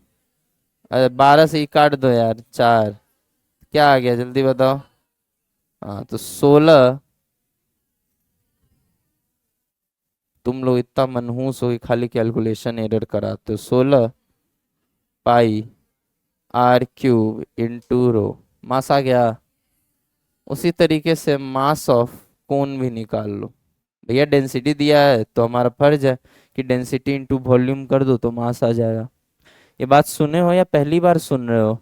अरे 12 से ही काट दो यार, 4, क्या आ गया जल्दी बताओ? हाँ तो 16। तुम लोग इतना मनहूस हो कि खाली कैलकुलेशन एरर कराते हो। 16 पाई r³ इंटू रो, मास आ गया। उसी तरीके से मास ऑफ कोन भी निकाल लो। भैया डेंसिटी दिया है तो हमारा फर्ज है कि डेंसिटी इंटू वॉल्यूम कर दो तो मास आ जाएगा। ये बात सुने हो या पहली बार सुन रहे हो?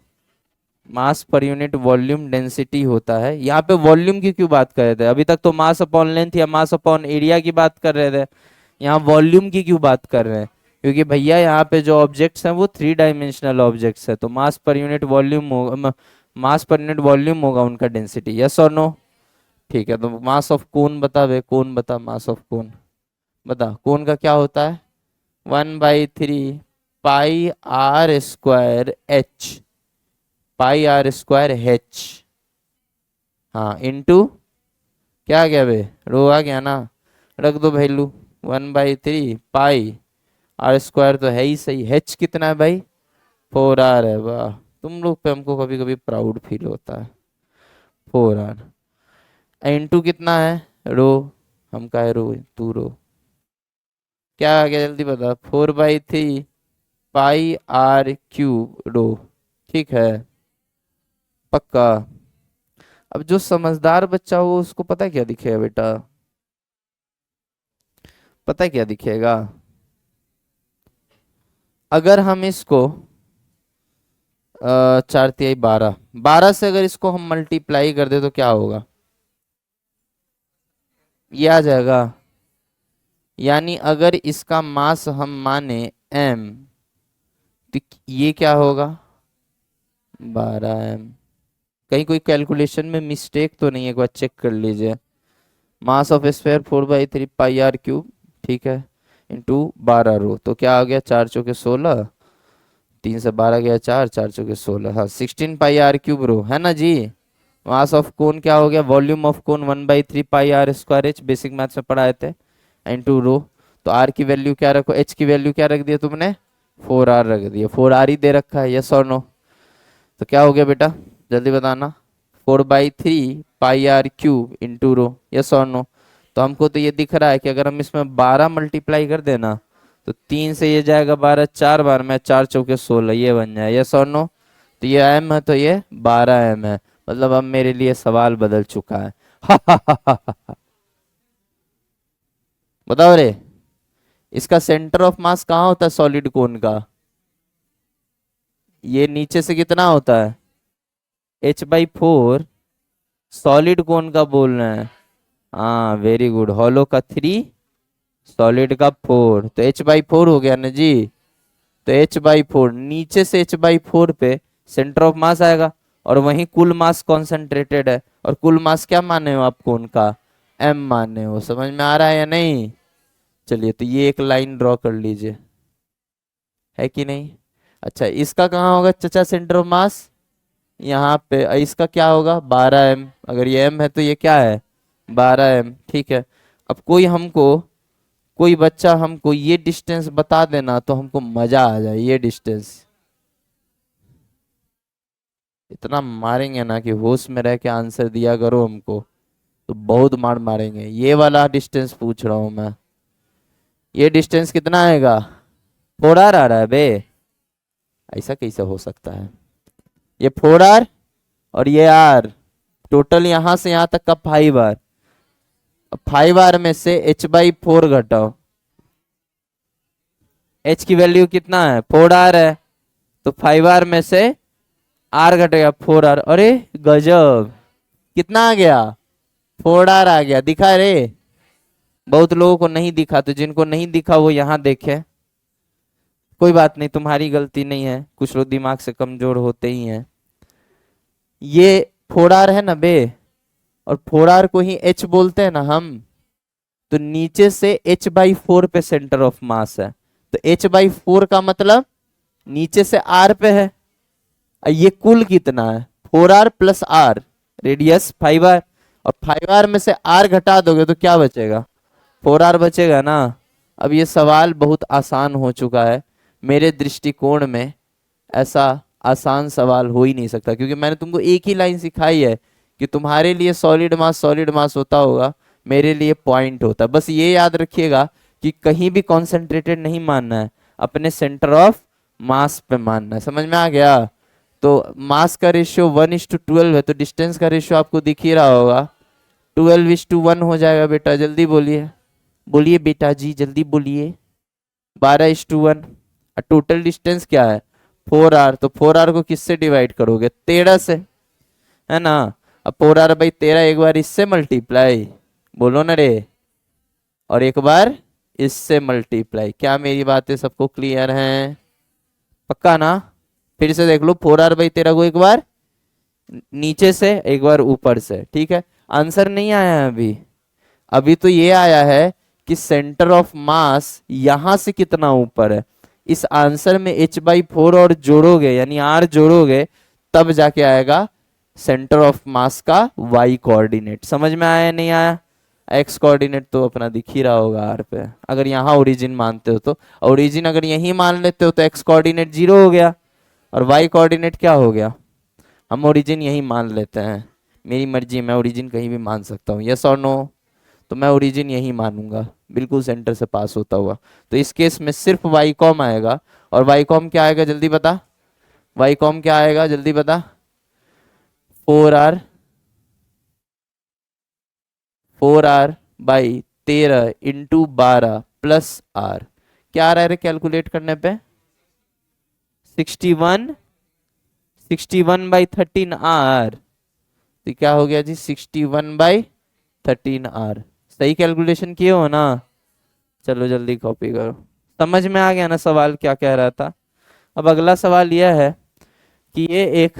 मास पर यूनिट वॉल्यूम डेंसिटी होता है। यहाँ पे वॉल्यूम की क्यों बात कर रहे थे? अभी तक तो मास अपॉन लेंथ या मास अपॉन एरिया की बात कर रहे थे, यहाँ वॉल्यूम की क्यों बात कर रहे हैं? क्योंकि भैया यहाँ पे जो ऑब्जेक्ट्स हैं वो 3 डायमेंशनल ऑब्जेक्ट्स है, तो मास पर यूनिट वॉल्यूम होगा, मास पर यूनिट वॉल्यूम होगा उनका डेंसिटी। यस और नो? ठीक है, तो मास ऑफ कोन बता बे, कोन बता, मास ऑफ कोन बता। कोन का क्या होता है? 1/3 पाई r² H, पाई r² H। हाँ इंटू क्या आ गया बे, रो आ गया ना, रख दो वैल्यू। 1/3 पाई r² तो है ही सही। H कितना है भाई? 4r है। वाह, तुम लोग पे हमको कभी कभी प्राउड फील होता है। 4r इंटू कितना है? रो, हम का है रो, तू रो, क्या आ गया जल्दी बता? 4/3 पाई r³ रो, ठीक है पक्का? अब जो समझदार बच्चा हो उसको पता क्या दिखेगा बेटा? पता क्या दिखेगा? अगर हम इसको 4×3 12, 12 से अगर इसको हम मल्टीप्लाई कर दे तो क्या होगा? ये आ जाएगा। यानी अगर इसका मास हम माने m, तो ये क्या होगा? 12m। कहीं कोई कैलकुलेशन में मिस्टेक तो नहीं है? एक बार चेक कर लीजिए। Mass of sphere 4/3 pi r³, ठीक है, इंटू 12 रो, तो क्या आ गया? 4×4 = 16, 3 से 12 गया 4, 4×4 = 16, हाँ 16 पाई r³ रो है ना जी। मास ऑफ कोन क्या हो गया? Volume of cone 1/3 pi r² H, basic maths में पढ़ाए थे, इंटू रो। तो आर की वैल्यू क्या रखो, एच की वैल्यू क्या रख दिया तुमने, 4r रख दिया, 4r ही दे रखा है, यस और नो। तो क्या हो गया बेटा, जल्दी बताना, 4/3 πr³ इंटू रो, यस और नो। तो हमको तो ये दिख रहा है कि अगर हम इसमें 12 मल्टीप्लाई कर देना तो 3 से ये जाएगा 12, 4 बार में 4 चौके 16, ये बन जाए, यस और नो। तो ये m है तो ये 12m है, मतलब अब मेरे लिए सवाल बदल चुका है। बताओ रे, इसका सेंटर ऑफ मास कहाँ होता है सॉलिड कोन का, ये नीचे से कितना होता है, h/4, सॉलिड कोन का बोल रहे हैं, हाँ वेरी गुड, हॉलो का 3, सॉलिड का 4, तो h/4 हो गया ना जी। तो h/4 नीचे से h/4 पे सेंटर ऑफ मास आएगा, और वहीं कुल मास कॉन्सेंट्रेटेड है, और कुल मास क्या माने हो आप कोन का, m माने हो, समझ में आ रहा है या नहीं। चलिए तो ये एक लाइन ड्रॉ कर लीजिए, है कि नहीं। अच्छा इसका कहाँ होगा चचा सेंटर ऑफ मास, यहाँ पे, इसका क्या होगा 12m, अगर ये m है तो ये क्या है 12m, ठीक है। अब कोई बच्चा हमको ये डिस्टेंस बता देना तो हमको मजा आ जाए, ये डिस्टेंस इतना मारेंगे ना कि होश में रह के आंसर दिया करो हमको, तो बहुत मार मारेंगे। ये वाला डिस्टेंस पूछ रहा हूं मैं, ये डिस्टेंस कितना आएगा, 4r आ रहा है बे, ऐसा कैसे हो सकता है, ये 4r और ये r, टोटल यहां से यहां तक का 5r, 5r में से h/4 घटाओ, h की वैल्यू कितना है 4r है, तो 5r में से r घटेगा 4r, अरे गजब, कितना आ गया 4r आ गया, दिखा रे, बहुत लोगों को नहीं दिखा, तो जिनको नहीं दिखा वो यहाँ देखे, कोई बात नहीं, तुम्हारी गलती नहीं है, कुछ लोग दिमाग से कमजोर होते ही हैं। ये 4r है ना बे, और 4r को ही h बोलते हैं ना हम, तो नीचे से h/4 पे सेंटर ऑफ मास है, तो h/4 का मतलब नीचे से r पे है, ये कुल कितना है 4r plus r, radius 5r, और 5r में से r घटा दोगे तो क्या बचेगा 4r बचेगा ना। अब ये सवाल बहुत आसान हो चुका है, मेरे दृष्टिकोण में ऐसा आसान सवाल हो ही नहीं सकता, क्योंकि मैंने तुमको एक ही लाइन सिखाई है कि तुम्हारे लिए सॉलिड मास होता होगा, मेरे लिए पॉइंट होता है। बस ये याद रखिएगा कि कहीं भी कॉन्सेंट्रेटेड नहीं मानना है, अपने सेंटर ऑफ मास पे मानना है, समझ में आ गया। तो मास का रेशियो 1:12 है, तो डिस्टेंस का रेशियो आपको दिख ही रहा होगा, 12:1 हो जाएगा बेटा, जल्दी बोलिए, बोलिए बेटा जी जल्दी बोलिए, 12:1। टोटल डिस्टेंस क्या है 4r, तो 4r को किससे डिवाइड करोगे 13 से, है ना। अब 4r/13 एक बार इससे मल्टीप्लाई, बोलो ना रे, और एक बार इससे मल्टीप्लाई, क्या मेरी बातें सबको क्लियर हैं, पक्का ना। फिर से देख लो, 4r/13 को एक बार नीचे से एक बार ऊपर से, ठीक है। आंसर नहीं आया है अभी, अभी तो ये आया है कि सेंटर ऑफ मास यहां से कितना ऊपर है, इस आंसर में h/4 और जोड़ोगे यानी r जोड़ोगे, तब जाके आएगा सेंटर ऑफ मास का y कोऑर्डिनेट, समझ में आया नहीं आया। x कोऑर्डिनेट तो अपना दिख ही रहा होगा r पे, अगर यहाँ ओरिजिन मानते हो तो, ओरिजिन अगर यही मान लेते हो तो x कोऑर्डिनेट 0 हो गया, और y कोऑर्डिनेट क्या हो गया, हम ओरिजिन यही मान लेते हैं, मेरी मर्जी, मैं ओरिजिन कहीं भी मान सकता हूँ, यस और नो। तो मैं ओरिजिन यही मानूंगा, बिल्कुल सेंटर से पास होता हुआ, तो इस केस में सिर्फ वाई कॉम आएगा, और वाई कॉम क्या आएगा जल्दी बता, वाई कॉम क्या आएगा जल्दी बता, 4r 4r/13 into 12 plus r, क्या आ रहा है कैलकुलेट करने पे 61, 61/13r, तो क्या हो गया जी 61/13r, सही कैलकुलेशन किए हो ना। चलो जल्दी कॉपी करो, समझ में आ गया ना सवाल क्या कह रहा था। अब अगला सवाल यह है कि ये एक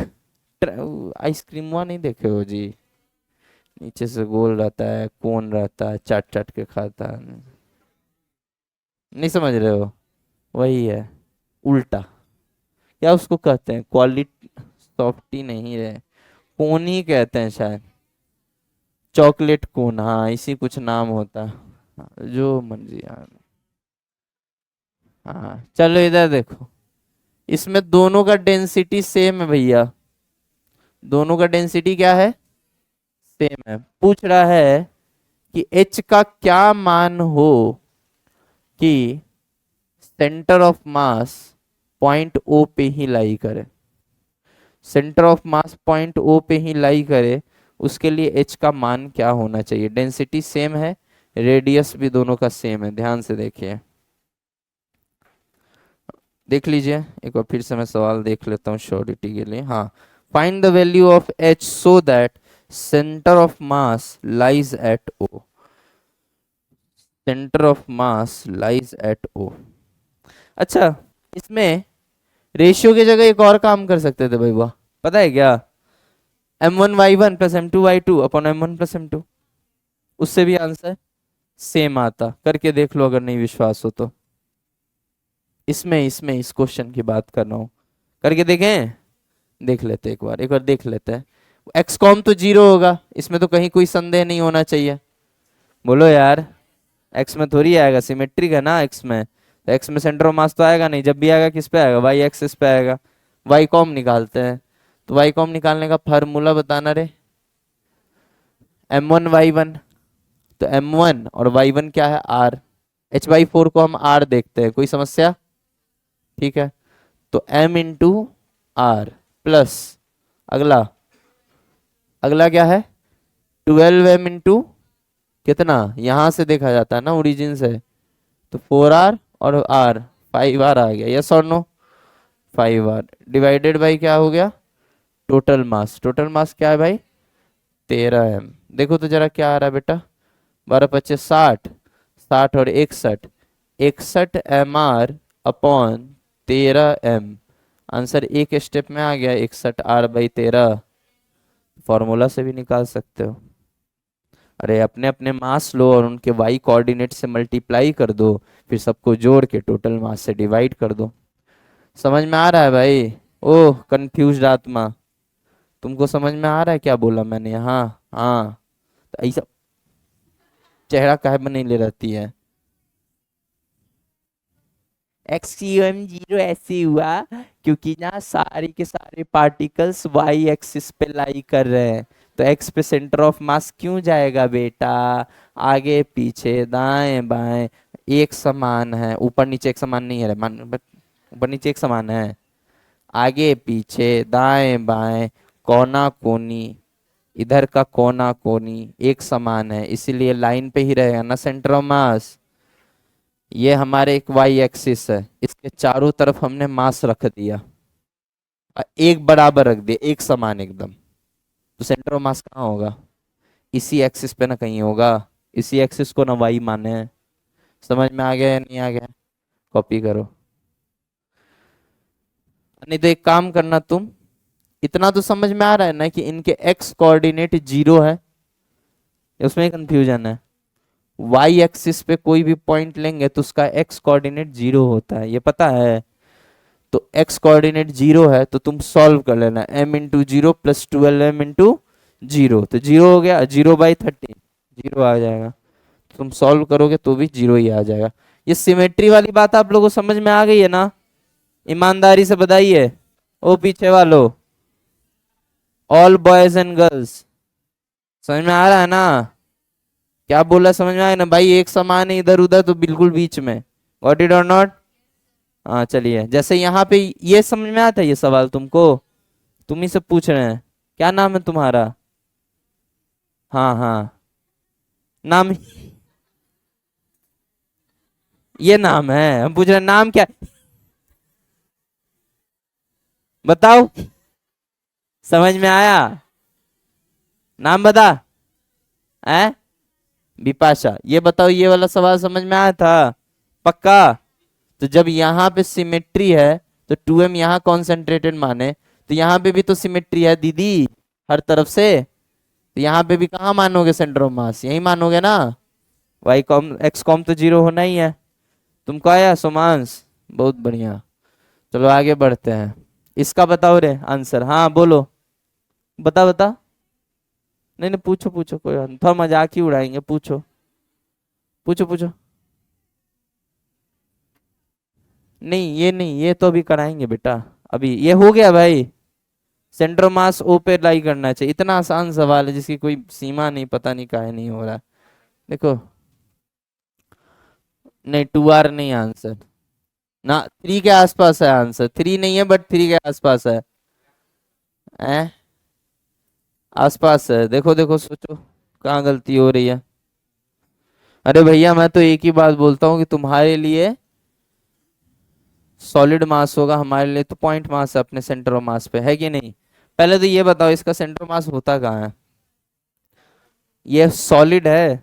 आइसक्रीम हुआ नहीं देखे हो जी, नीचे से गोल रहता है, कोन रहता है, चाट चाट के खाता है, नहीं समझ रहे हो, वही है उल्टा, क्या उसको कहते हैं क्वालिटी, सॉफ्टी नहीं रहे, कोन ही कहते हैं शायद, चॉकलेट कोन, हाँ इसी कुछ नाम होता है, हाँ, जो मर्जी यार, हाँ चलो इधर देखो, इसमें दोनों का डेंसिटी सेम है भैया, दोनों का डेंसिटी क्या है, सेम है। पूछ रहा है कि H का क्या मान हो कि centre of mass point O पे ही लाई करे, centre of mass point O पे ही लाई करे, उसके लिए H का मान क्या होना चाहिए। डेंसिटी सेम है, रेडियस भी दोनों का सेम है, ध्यान से देखिए, देख लीजिए एक बार फिर से मैं सवाल देख लेता हूँ श्योरिटी के लिए। हाँ, find the value of H so that centre of mass lies at O, centre of mass lies at O। अच्छा, इसमें रेशियो की जगह एक और काम कर सकते थे भाई, वाह, पता है क्या, m1y1 plus m2y2 upon m1 plus m2, उससे भी आंसर सेम आता। करके देख लो अगर नहीं विश्वास हो तो, इसमें इसमें इस क्वेश्चन की बात कर रहा हूं, करके देखें, देख लेते एक बार देख लेते हैं। एक्स कॉम तो जीरो होगा, इसमें तो कहीं कोई संदेह नहीं होना चाहिए, बोलो यार। एक्स में थोड़ी आएगा, सिमेट्रिक है ना एक्स में, तो एक्स में सेंटर ऑफ मास तो आएगा नहीं, जब भी आएगा किस पे आएगा, वाई एक्सिस पे आएगा। वाई कॉम निकालते हैं, तो वाई कॉम निकालने का फार्मूला बताना रे, m1y1, तो m1 और y1 क्या है, r, h/4 को हम r देखते हैं, कोई समस्या, ठीक है। तो m इंटू आर प्लस, अगला, अगला क्या है, 12m इंटू कितना, यहां से देखा जाता है ना ओरिजिन से, तो 4r और r, 5r आ गया, यस और नो, 5r डिवाइडेड बाई क्या हो गया, टोटल मास, टोटल मास क्या है भाई, 13m। देखो तो जरा क्या आ रहा है बेटा, 12×25 60, 60 और 61, 61 mr अपॉन 13m, आंसर एक स्टेप में आ गया, 61r/13, फॉर्मूला से भी निकाल सकते हो। अरे अपने अपने मास लो और उनके वाई कोऑर्डिनेट से मल्टीप्लाई कर दो, फिर सबको जोड़ के टोटल मास से डिवाइड कर दो। समझ में आ रहा है भाई, ओह कंफ्यूज्ड आत्मा, तुमको समझ में आ रहा है क्या बोला मैंने, हाँ हाँ, तो ऐसा चेहरा काहे में नहीं ले रहती है, XUM0 ऐसे हुआ क्योंकि ना सारे के सारे पार्टिकल्स वाई एक्सिस पे लाई कर रहे हैं, तो एक्स पे सेंटर ऑफ मास क्यों जाएगा बेटा, आगे पीछे दाएं बाएं एक समान है, ऊपर नीचे एक समान नहीं है ऊपर नीचे एक समान है, आगे पीछे दाएं बाएं कोना कोनी, इधर का कोना कोनी एक समान है, इसीलिए लाइन पे ही रहेगा ना सेंटर ऑफ मास। ये हमारे एक वाई एक्सिस है, इसके चारों तरफ हमने मास रख दिया, एक बराबर रख दिया, एक समान एकदम, तो सेंटर ऑफ मास कहाँ होगा, इसी एक्सिस पे ना कहीं होगा, इसी एक्सिस को ना वाई माने हैं। समझ में आ गया या नहीं आ गया, कॉपी करो, नहीं तो एक काम करना तुम, इतना तो समझ में आ रहा है ना कि इनके एक्स कोऑर्डिनेट जीरो है, उसमें कंफ्यूजन है, वाई एक्सिस पे कोई भी पॉइंट लेंगे तो उसका एक्स कोऑर्डिनेट जीरो होता है, ये पता है। तो x कोऑर्डिनेट जीरो है तो तुम सॉल्व कर लेना, m into zero plus 12m into zero, तो जीरो हो गया, 0/13 जीरो आ जाएगा, तुम सॉल्व करोगे तो भी जीरो ही आ जाएगा। ये सिमेट्री वाली बात आप लोगों को समझ में आ गई है ना, ईमानदारी से बताइए, ओ पीछे वालों, ऑल बॉयज एंड गर्ल्स, समझ में आ रहा है ना, क्या बोला समझ में आया ना भाई, एक समान है इधर उधर तो बिल्कुल बीच में, गॉट इट और नॉट। हाँ चलिए, जैसे यहाँ पे ये समझ में आता है ये सवाल तुमको, तुम ही से पूछ रहे हैं, क्या नाम है तुम्हारा, हाँ हाँ, नाम, ये नाम है, हम पूछ रहे हैं नाम क्या, बताओ, समझ में आया, नाम बता, है बिपाशा, ये बताओ ये वाला सवाल समझ में आया था, पक्का। तो जब यहाँ पे सिमेट्री है तो 2m यहाँ कॉन्सेंट्रेटेड माने, तो यहाँ पे भी तो सिमेट्री है दीदी हर तरफ से, तो यहाँ पे भी कहाँ मानोगे सेंटर ऑफ मास, यही मानोगे ना, वाई कॉम एक्स कॉम तो जीरो होना ही है, तुमको आया सोमांश, बहुत बढ़िया। चलो आगे बढ़ते हैं, इसका बताओ रे आंसर, हाँ बोलो, बता बता, नहीं नहीं पूछो पूछो, कोई बात नहीं, थोड़ा मजाक ही उड़ाएंगे, पूछो पूछो पूछो। नहीं ये नहीं, ये तो अभी कराएंगे बेटा। अभी ये हो गया भाई। सेंटर ऑफ मास ओ पे लाई करना चाहिए। इतना आसान सवाल है जिसकी कोई सीमा नहीं, पता नहीं काहे नहीं हो रहा है। देखो, नहीं 2R नहीं आंसर ना, 3 के आसपास है आंसर। 3 नहीं है बट 3 के आसपास है। हैं? आसपास है, देखो देखो सोचो कहाँ गलती हो रही है। अरे भैया मैं तो एक ही बात बोलता हूँ कि तुम्हारे लिए सॉलिड मास होगा, हमारे लिए तो पॉइंट मास है अपने सेंटर ऑफ मास पे, है कि नहीं? पहले तो ये बताओ इसका सेंटर ऑफ मास होता कहाँ है? ये सॉलिड है।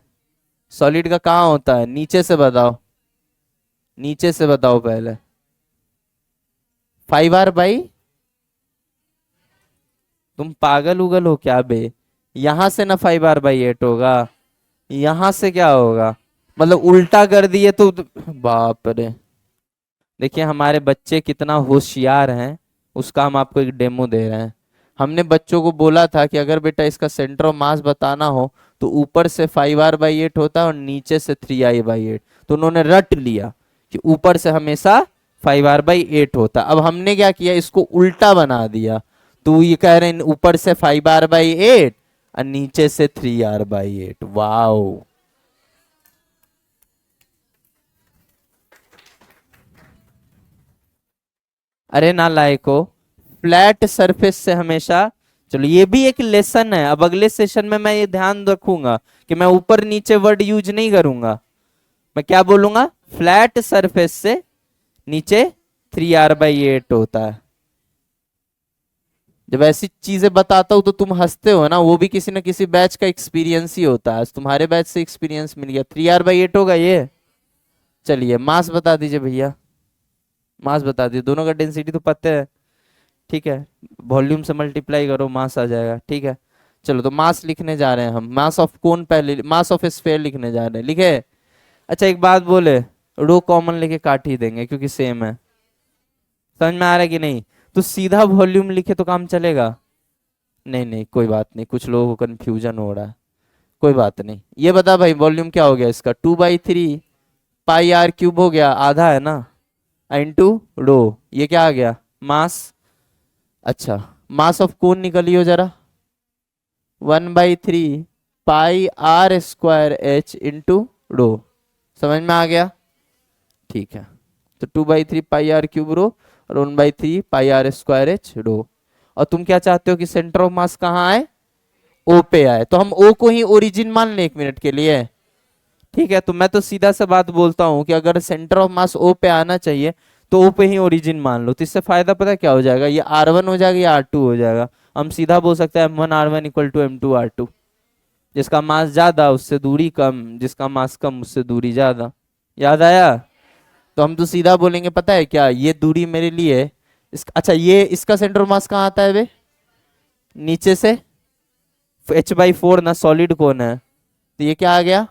सॉलिड का कहाँ होता है? नीचे से बताओ, नीचे से बताओ पहले। 5R/, तुम पागल उगल हो क्या बे? यहां से ना 5R/8 होगा, यहां से क्या होगा? मतलब उल्टा कर दिए तो बाप रे। देखिए हमारे बच्चे कितना होशियार हैं, उसका हम आपको एक डेमो दे रहे हैं। हमने बच्चों को बोला था कि अगर बेटा इसका सेंटर ऑफ मास बताना हो तो ऊपर से 5R/8 होता है और नीचे से 3I/8। तो उन्होंने रट लिया कि ऊपर से हमेशा 5R/8 होता। अब हमने क्या किया, इसको उल्टा बना दिया। तो ये कह रहे हैं ऊपर से 5R/8 और नीचे से 3R/8। वाओ। अरे ना लायको, फ्लैट सरफेस से हमेशा। चलो ये भी एक लेसन है, अब अगले सेशन में मैं ये ध्यान रखूंगा कि मैं ऊपर नीचे वर्ड यूज नहीं करूंगा। मैं क्या बोलूंगा? फ्लैट सरफेस से नीचे 3R/8 होता है। जब ऐसी चीजें बताता हूं तो तुम हंसते हो ना, वो भी किसी ना किसी बैच का एक्सपीरियंस ही होता है। आज तुम्हारे बैच से एक्सपीरियंस मिल गया, 3R/8 होगा ये। चलिए मास बता दीजिए भैया, मास बता दीजिए। दोनों का डेंसिटी तो पता है, ठीक है। वॉल्यूम से मल्टीप्लाई करो, मास आ जाएगा, ठीक है। चलो तो मास लिखने जा रहे हैं हम। मास ऑफ कौन पहले, मास ऑफ स्फेयर लिखने जा रहे हैं, लिखे? अच्छा एक बात बोले, रो कॉमन लेके काट ही देंगे क्योंकि सेम है। समझ में आ रहा है कि नहीं? तो सीधा वॉल्यूम लिखे तो काम चलेगा? नहीं नहीं कोई बात नहीं, कुछ लोगों को कंफ्यूजन हो रहा है, कोई बात नहीं। ये बता भाई वॉल्यूम क्या हो गया इसका? 2/3 πr³ हो गया, आधा है ना, इंटू रो। ये क्या आ गया? मास। अच्छा, मास ऑफ कौन निकली हो जरा? 1/3 πr² इंटू रो। समझ में आ गया? ठीक है। तो 2/3 πr³ रो और 1/3 πr² रो। और तुम क्या चाहते हो कि सेंटर ऑफ मास कहाँ आए? ओ पे आए। तो हम ओ को ही ओरिजिन मान लें 1 मिनट के लिए, ठीक है। तो मैं तो सीधा सा बात बोलता हूं कि अगर सेंटर ऑफ मास ओ पे आना चाहिए तो ओ पे ही ओरिजिन मान लो। तो इससे फायदा पता क्या हो जाएगा? ये R1 हो जाएगा, ये R2 हो जाएगा। हम सीधा बोल सकते हैं M1R1 = M2R2। जिसका मास ज्यादा उससे दूरी कम, जिसका मास कम उससे दूरी ज्यादा। याद आया? तो हम तो सीधा बोलेंगे पता है क्या, ये दूरी मेरे लिए अच्छा ये इसका सेंटर ऑफ मास कहाँ आता है बे? नीचे से H/4 ना, सॉलिड कौन है? तो ये क्या आ गया?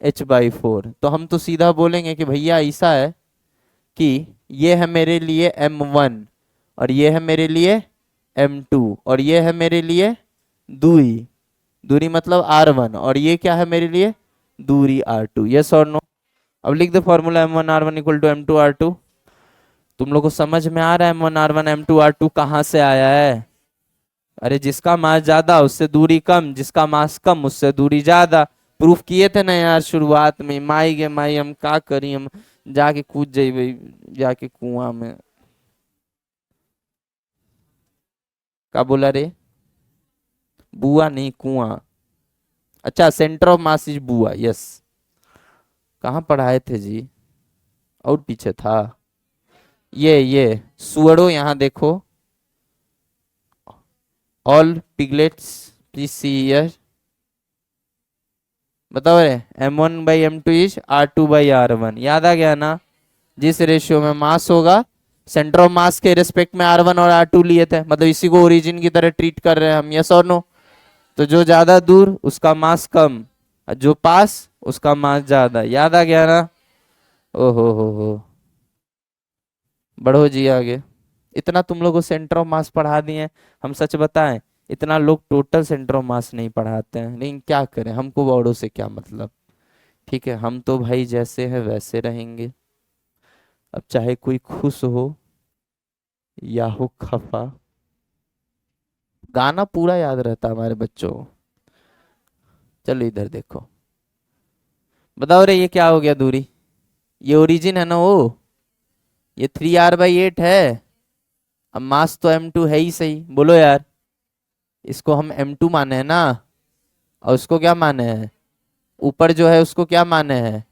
H/4। तो हम तो सीधा बोलेंगे कि भैया ऐसा है कि ये है मेरे लिए M1 और ये है मेरे लिए M2 और ये है मेरे लिए दूरी, दूरी मतलब R1, और ये क्या है मेरे लिए? दूरी R2। यस और नो? अब लिख दो फॉर्मूला M1R1 = M2R2। तुम लोग को समझ में आ रहा है M1R1 M2R2 कहाँ से आया है? अरे जिसका मास ज्यादा उससे दूरी कम, जिसका मास कम उससे दूरी ज्यादा। प्रूफ किए थे ना यार शुरुआत में। माई गे माई, हम का करी, हम जाके कूद जाइए जाके कुआं में। का बोला रे? बुआ नहीं, कुआं। अच्छा सेंटर ऑफ मास इज बुआ, यस। कहाँ पढ़ाए थे जी? और पीछे था। ये सुअरो यहाँ देखो। All piglets please see here. बताओ रे, M1/M2 इज R2/R1। याद आ गया ना? जिस रेशियो में मास होगा, सेंटर ऑफ मास के रिस्पेक्ट में R1 और R2 लिए थे, मतलब इसी को ओरिजिन की तरह ट्रीट कर रहे हैं हम। यस और नो? तो जो ज्यादा दूर उसका मास कम, और जो पास उसका मास ज्यादा। याद आ गया ना? ओहो हो, बढ़ो जी आगे। इतना तुम लोग को सेंटर ऑफ मास पढ़ा दिए। हम सच बताएं, इतना लोग टोटल सेंटर ऑफ मास नहीं पढ़ाते हैं, लेकिन क्या करें, हमको वर्डों से क्या मतलब। ठीक है, हम तो भाई जैसे हैं वैसे रहेंगे। अब चाहे कोई खुश हो या हो खफा, गाना पूरा याद रहता है हमारे बच्चों को। चलो इधर देखो, बताओ रे ये क्या हो गया दूरी, ये ओरिजिन है ना वो, ये 3r/8 है। अब मास तो m2 है ही सही, बोलो यार, इसको हम m2 माने हैं ना, और उसको क्या माने हैं, ऊपर जो है उसको क्या माने हैं,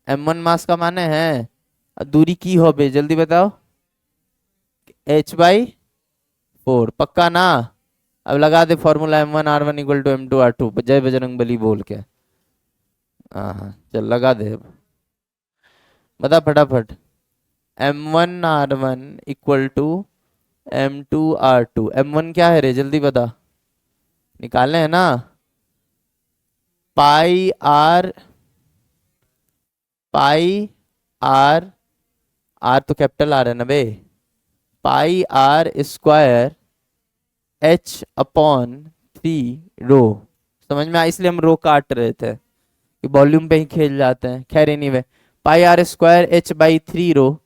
m1 मास का माने हैं। और दूरी की हो बे, जल्दी बताओ, h/4, पक्का ना। अब लगा दे फॉर्मूला m1r1 = m2r2, जय बजरंग बली बोल के। हाँ हाँ चल लगा दे अब, बता फटाफट। m1r1 = m2r2, m1 क्या है रे, जल्दी बता, निकाले है ना, पाई आर, आर तो कैपिटल आर है ना बे, πr² h/3 रो। समझ में आया, इसलिए हम रो काट रहे थे कि वॉल्यूम पे ही खेल जाते हैं। खैर एनीवे, πr² h/3 रो,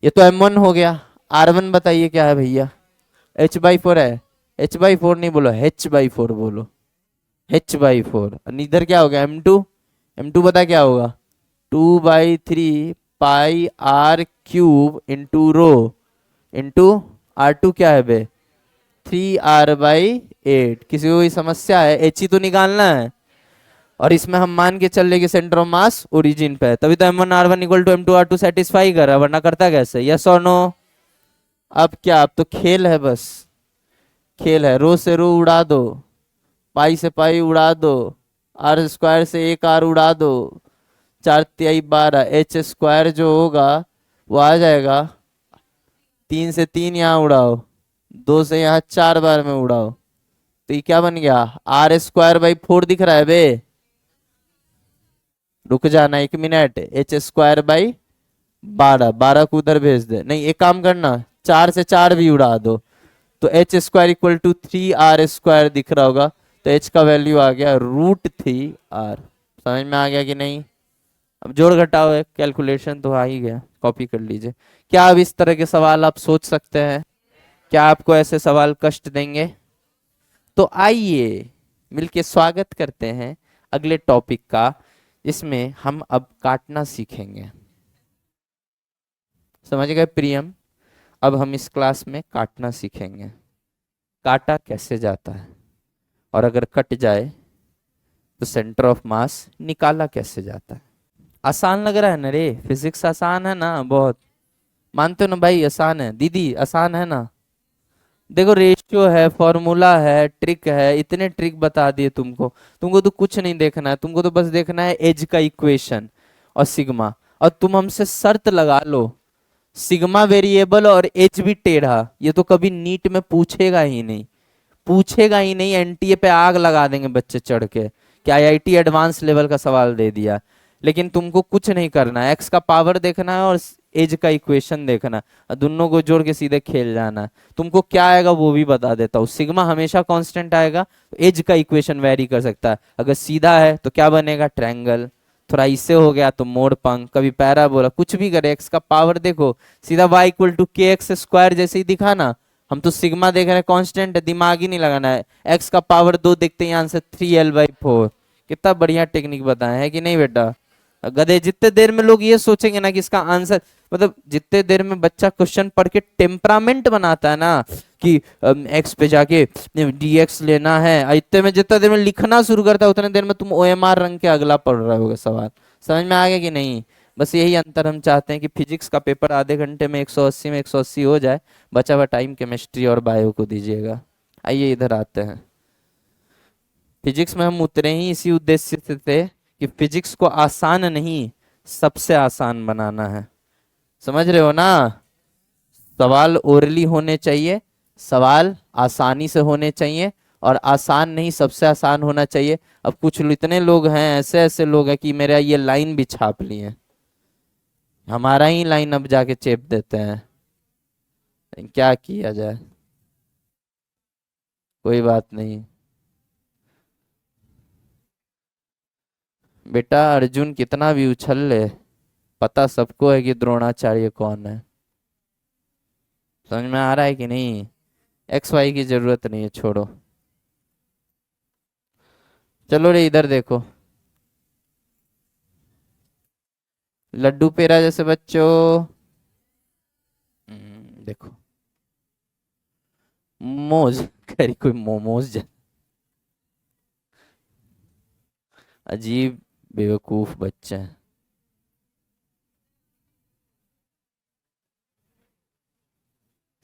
ये तो m1 हो गया। r1 बताइए क्या है भैया, h/4 है, h/4 नहीं बोलो, h/4 बोलो, h/4। इधर क्या हो गया m2, m2 पता क्या होगा, 2/3 πr³ into rho into r2 क्या है बे, 3r/8। किसी को कोई समस्या है, एच ही तो निकालना है, और इसमें हम मान के चल रहे कि सेंटर ऑफ मास ओरिजिन पे है, तभी तो m1r1 = m2r2 सेटिस्फाई कर रहा, वरना करता कैसे, यस और नो। अब क्या, अब तो खेल है, बस खेल है, रो से रो उड़ा दो, पाई से पाई उड़ा दो, r² से एक r उड़ा दो, 4×3 = 12, h² जो होगा वो आ जाएगा, 3 से 3 यहाँ उड़ाओ, 2 से यहाँ 4 बार में उड़ाओ, तो ये क्या बन गया, r²/4 दिख रहा है बे, रुक जाना 1 मिनट, h²/12, 12 को उधर भेज दे, नहीं एक काम करना, 4 से 4 भी उड़ा दो, तो h² = 3r² दिख रहा होगा, तो h का वैल्यू आ गया √3r। समझ में आ गया कि नहीं। अब जोड़ घटाओ है, कैलकुलेशन तो आ ही गया, कॉपी कर लीजिए। क्या अब इस तरह के सवाल आप सोच सकते हैं, क्या आपको ऐसे सवाल कष्ट देंगे। तो आइए मिलके स्वागत करते हैं अगले टॉपिक का, इसमें हम अब काटना सीखेंगे। समझ गए प्रियम, अब हम इस क्लास में काटना सीखेंगे, काटा कैसे जाता है, और अगर कट जाए तो सेंटर ऑफ मास निकाला कैसे जाता है। आसान लग रहा है ना रे, फिजिक्स आसान है ना बहुत, मानते हो ना भाई, आसान है दीदी, आसान है ना। देखो रेशियो है, फॉर्मूला है, ट्रिक है, इतने ट्रिक बता दिए तुमको, तुमको तो कुछ नहीं देखना है, तुमको तो बस देखना है एज का इक्वेशन और सिग्मा, और तुम हमसे शर्त लगा लो, सिग्मा वेरिएबल और एज भी टेढ़ा, ये तो कभी नीट में पूछेगा ही नहीं, पूछेगा ही नहीं, एनटीए पे आग लगा देंगे बच्चे चढ़ के कि आईआईटी एडवांस लेवल का सवाल दे दिया। लेकिन तुमको कुछ नहीं करना है, एक्स का पावर देखना है और एज का इक्वेशन देखना है, और दोनों को जोड़ के सीधे खेल जाना है। तुमको क्या आएगा वो भी बता देता हूँ, सिग्मा हमेशा कांस्टेंट आएगा, एज का इक्वेशन वेरी कर सकता है, अगर सीधा है तो क्या बनेगा, ट्रायंगल, थोड़ा इससे हो गया तो मोड़ पंख, कभी पैराबोला, कुछ भी करे, एक्स का पावर देखो सीधा y = kx² जैसे ही दिखा ना, हम तो सिग्मा देख रहे हैं कांस्टेंट है, दिमाग ही नहीं लगाना है, एक्स का पावर 2 देखते हैं आंसर 3l/4। कितना बढ़िया टेक्निक बताया है कि नहीं बेटा, गधे। जितने देर में लोग ये सोचेंगे ना कि इसका आंसर, मतलब जितने देर में बच्चा क्वेश्चन पढ़ के टेम्परामेंट बनाता है ना कि एक्स पे जाके dx लेना है, और इतने में जितना देर में लिखना शुरू करता है उतने देर में तुम OMR रंग के अगला पढ़ रहे होगे सवाल। समझ में आ गया कि नहीं। बस यही अंतर हम चाहते हैं कि फिजिक्स का पेपर आधे घंटे में 180 में 180 हो जाए, बचा हुआ टाइम केमिस्ट्री और बायो को दीजिएगा। आइए इधर आते हैं, फिजिक्स में हम उतरे ही इसी उद्देश्य से थे कि फिजिक्स को आसान नहीं सबसे आसान बनाना है। समझ रहे हो ना, सवाल ओरली होने चाहिए, सवाल आसानी से होने चाहिए, और आसान नहीं सबसे आसान होना चाहिए। अब कुछ इतने लोग हैं, ऐसे ऐसे लोग हैं कि मेरा ये लाइन भी छाप लिए, हमारा ही लाइन अब जाके चेप देते हैं, क्या किया जाए, कोई बात नहीं। बेटा अर्जुन कितना भी उछल ले, पता सबको है कि द्रोणाचार्य कौन है। समझ में आ रहा है कि नहीं? एक्स वाई की जरूरत नहीं है, छोड़ो। चलो रे इधर देखो, लड्डू पेड़ा जैसे बच्चों। देखो, मोज करी कोई मोमोज अजीब बेवकूफ बच्चे हैं।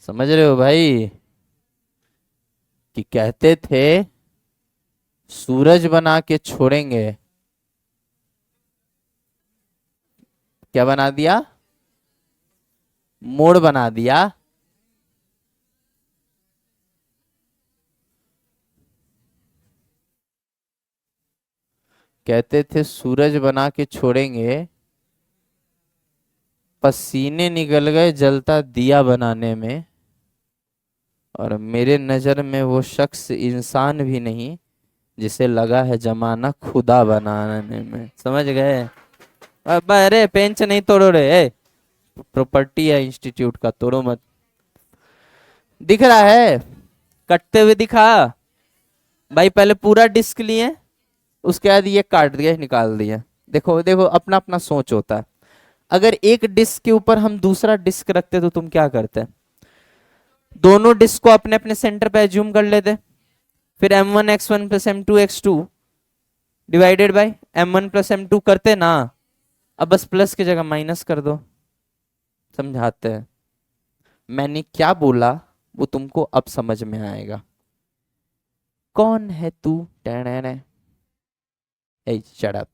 समझ रहे हो भाई? कि कहते थे सूरज बना के छोड़ेंगे, क्या बना दिया? मोड़ बना दिया। कहते थे सूरज बना के छोड़ेंगे, पसीने निकल गए जलता दिया बनाने में, और मेरे नजर में वो शख्स इंसान भी नहीं जिसे लगा है जमाना खुदा बनाने में। समझ गए? अब अरे पेंच नहीं तोड़ो रे, प्रॉपर्टी है इंस्टीट्यूट का, तोड़ो मत। दिख रहा है? कटते हुए दिखा भाई? पहले पूरा डिस्क लिए, उसके बाद ये काट दिया, निकाल दिया। देखो देखो, अपना अपना सोच होता है। अगर एक डिस्क के ऊपर हम दूसरा डिस्क रखते तो तुम क्या करते? दोनों डिस्क को अपने अपने सेंटर पे एज्यूम कर लेते, फिर m1 x1 plus m2 x2 divided by m1 plus m2 करते ना। अब बस प्लस की जगह माइनस कर दो। समझाते हैं, मैंने क्या बोला वो तुमको अब समझ में आएगा। कौन है तू? टेढ़े ए शट अप।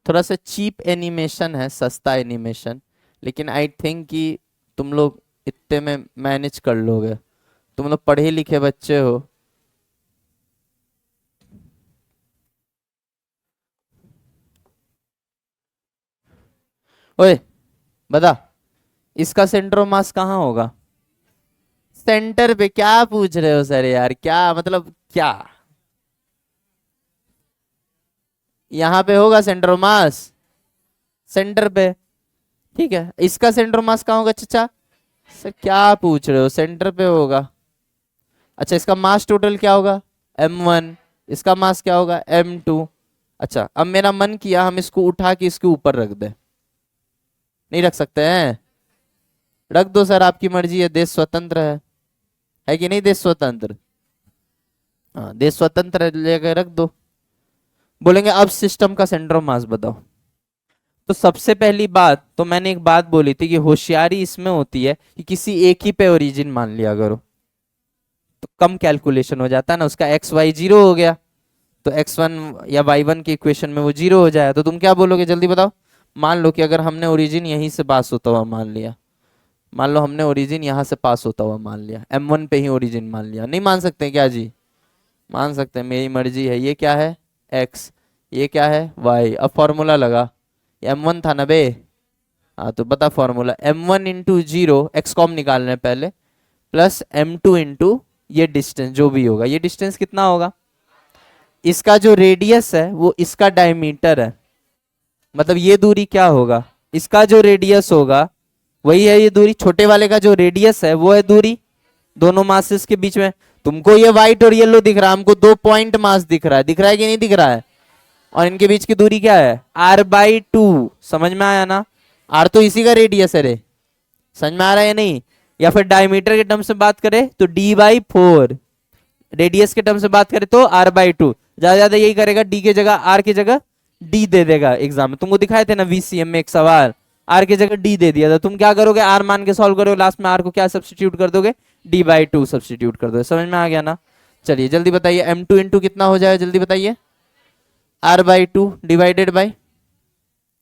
थोड़ा सा चीप एनिमेशन है, सस्ता एनिमेशन, लेकिन आई थिंक कि तुम लोग इतने में मैनेज कर लोगे। तुम लोग पढ़े लिखे बच्चे हो। ओए बता, इसका सेंटर ऑफ मास कहाँ होगा? सेंटर पे? क्या पूछ रहे हो सर यार, क्या मतलब क्या? यहाँ पे होगा सेंटर ऑफ मास, सेंटर पे। ठीक है, इसका सेंटर ऑफ मास कहाँ होगा चचा? सर क्या पूछ रहे हो, सेंटर पे होगा। अच्छा, इसका मास टोटल क्या होगा? m1। इसका मास क्या होगा? m2। अच्छा, अब मेरा मन किया हम इसको उठा के इसके ऊपर रख दे। नहीं रख सकते हैं? रख दो सर, आपकी मर्जी है, देश स्वतंत्र है कि नहीं देश स्वतंत्र? हाँ, देश स्वतंत्र लेकर रख दो। बोलेंगे अब सिस्टम का सेंटर ऑफ मास बताओ। तो सबसे पहली बात तो मैंने एक बात बोली थी कि होशियारी इसमें होती है कि किसी एक ही पे ओरिजिन मान लिया करो, तो कम कैलकुलेशन हो जाता है ना। उसका एक्स वाई जीरो हो गया, तो x1 या y1 की इक्वेशन में वो जीरो हो जाए, तो तुम क्या बोलोगे जल्दी बताओ? मान लो कि अगर हमने ओरिजिन यहीं से पास होता हुआ मान लिया, मान लो हमने ओरिजिन यहाँ से पास होता हुआ मान लिया, m1 पे ही ओरिजिन मान लिया। नहीं मान सकते क्या जी? मान सकते हैं, मेरी मर्जी है। ये क्या है? x, ये क्या है? y। अब फॉर्मूला लगा, m1 था ना बे। हाँ तो बता formula, m1 into zero, x com निकालना है पहले, प्लस m2 इंटू ये डिस्टेंस जो भी होगा। ये डिस्टेंस कितना होगा? इसका जो रेडियस है वो इसका डायमीटर है, मतलब ये दूरी क्या होगा? इसका जो रेडियस होगा वही है ये दूरी। छोटे वाले का जो रेडियस है वो है दूरी दोनों मासेस के बीच में। तुमको ये व्हाइट और येलो दिख रहा है, हमको 2 पॉइंट मास दिख रहा है। दिख रहा है कि नहीं दिख रहा है? और इनके बीच की दूरी क्या है? r/2। समझ में आया ना? r तो इसी का रेडियस है रे। समझ में आ रहा है या नहीं? या फिर डायमीटर के टर्म से बात करें तो d/4, रेडियस के टर्म से बात करें तो r/2। ज्यादा ज्यादा यही करेगा, d की जगह r की जगह d दे देगा। एग्जाम में तुमको दिखाए थे ना VCM में एक सवाल, r की जगह d दे दिया था। तुम क्या करोगे? r मान के सॉल्व करोगे, लास्ट में r को क्या सब्स्टिट्यूट कर दोगे? d/2 सब्स्टिट्यूट कर दोगे। समझ में आ गया ना? चलिए जल्दी बताइए, m2 इंटू कितना हो जाएगा जल्दी बताइए? r/2 divided by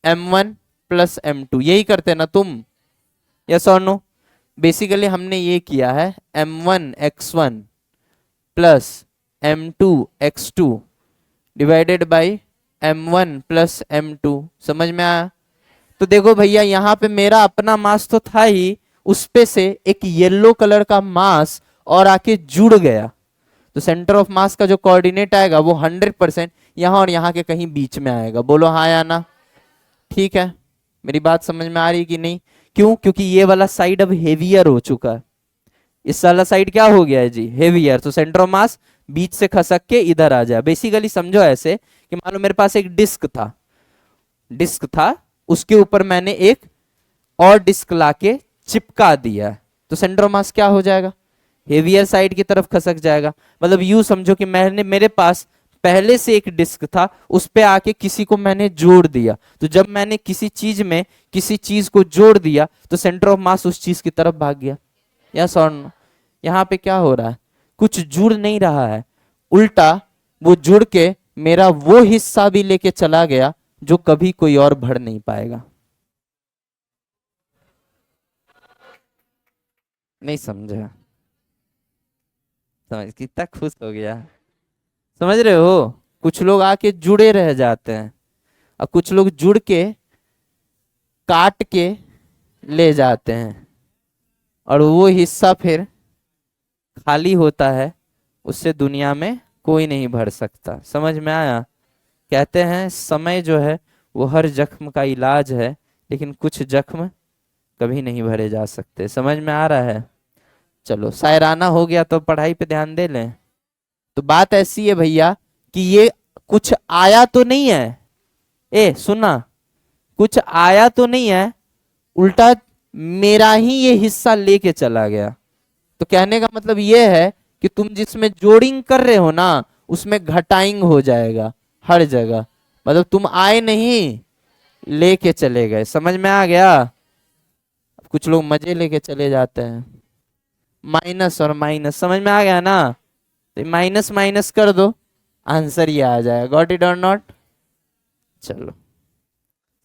m1 plus m2। यही करते ना तुम? यस और नो? बेसिकली हमने ये किया है, m1 x1 plus m2 x2 divided by m1 plus m2। समझ में आया? तो देखो भैया, यहाँ पे मेरा अपना मास तो था ही, उस पे से एक येलो कलर का मास और आके जुड़ गया, तो सेंटर ऑफ मास का जो कोऑर्डिनेट आएगा वो 100% यहां और यहां के कहीं बीच में आएगा। बोलो हाँ या ना। ठीक है, मेरी बात समझ में आ रही कि नहीं? क्यों? क्योंकि ये वाला साइड अब हेवियर हो चुका है, इस वाला साइड क्या हो गया है जी, हेवियर। तो सेंटर ऑफ मास बीच से खसक के इधर आ जाए। बेसिकली समझो ऐसे कि मान लो मेरे पास एक डिस्क था, उसके ऊपर मैंने एक और डिस्क लाके चिपका दिया, तो सेंटर ऑफ मास क्या हो जाएगा, हेवियर साइड की तरफ खसक जाएगा। मतलब यूं समझो कि मेरे पास पहले से एक डिस्क था, उस पे आके किसी को मैंने जोड़ दिया, तो जब मैंने किसी चीज में किसी चीज को जोड़ दिया तो सेंटर ऑफ मास उस चीज की तरफ भाग गया। यस और नो? यहाँ पे क्या हो रहा है, कुछ जुड़ नहीं रहा है, उल्टा वो जुड़ के मेरा वो हिस्सा भी लेके चला गया जो कभी कोई और भर नहीं पाएगा। नहीं समझा? समझ, कितना खुश हो गया, समझ रहे हो? कुछ लोग आके जुड़े रह जाते हैं और कुछ लोग जुड़ के काट के ले जाते हैं, और वो हिस्सा फिर खाली होता है, उससे दुनिया में कोई नहीं भर सकता। समझ में आया? कहते हैं समय जो है वो हर जख्म का इलाज है, लेकिन कुछ जख्म कभी नहीं भरे जा सकते। समझ में आ रहा है? चलो शायराना हो गया, तो पढ़ाई पे ध्यान दे लें। तो बात ऐसी है भैया कि ये कुछ आया तो नहीं है, ए सुना, कुछ आया तो नहीं है, उल्टा मेरा ही ये हिस्सा लेके चला गया। तो कहने का मतलब ये है कि तुम जिसमें जोड़िंग कर रहे हो ना, उसमें घटाइंग हो जाएगा हर जगह। मतलब तुम आए नहीं, लेके चले गए। समझ में आ गया? कुछ लोग मजे लेके चले जाते हैं, माइनस और माइनस, समझ में आ गया ना? तो माइनस माइनस कर दो, आंसर ये आ जाएगा। गॉट इट और नॉट? चलो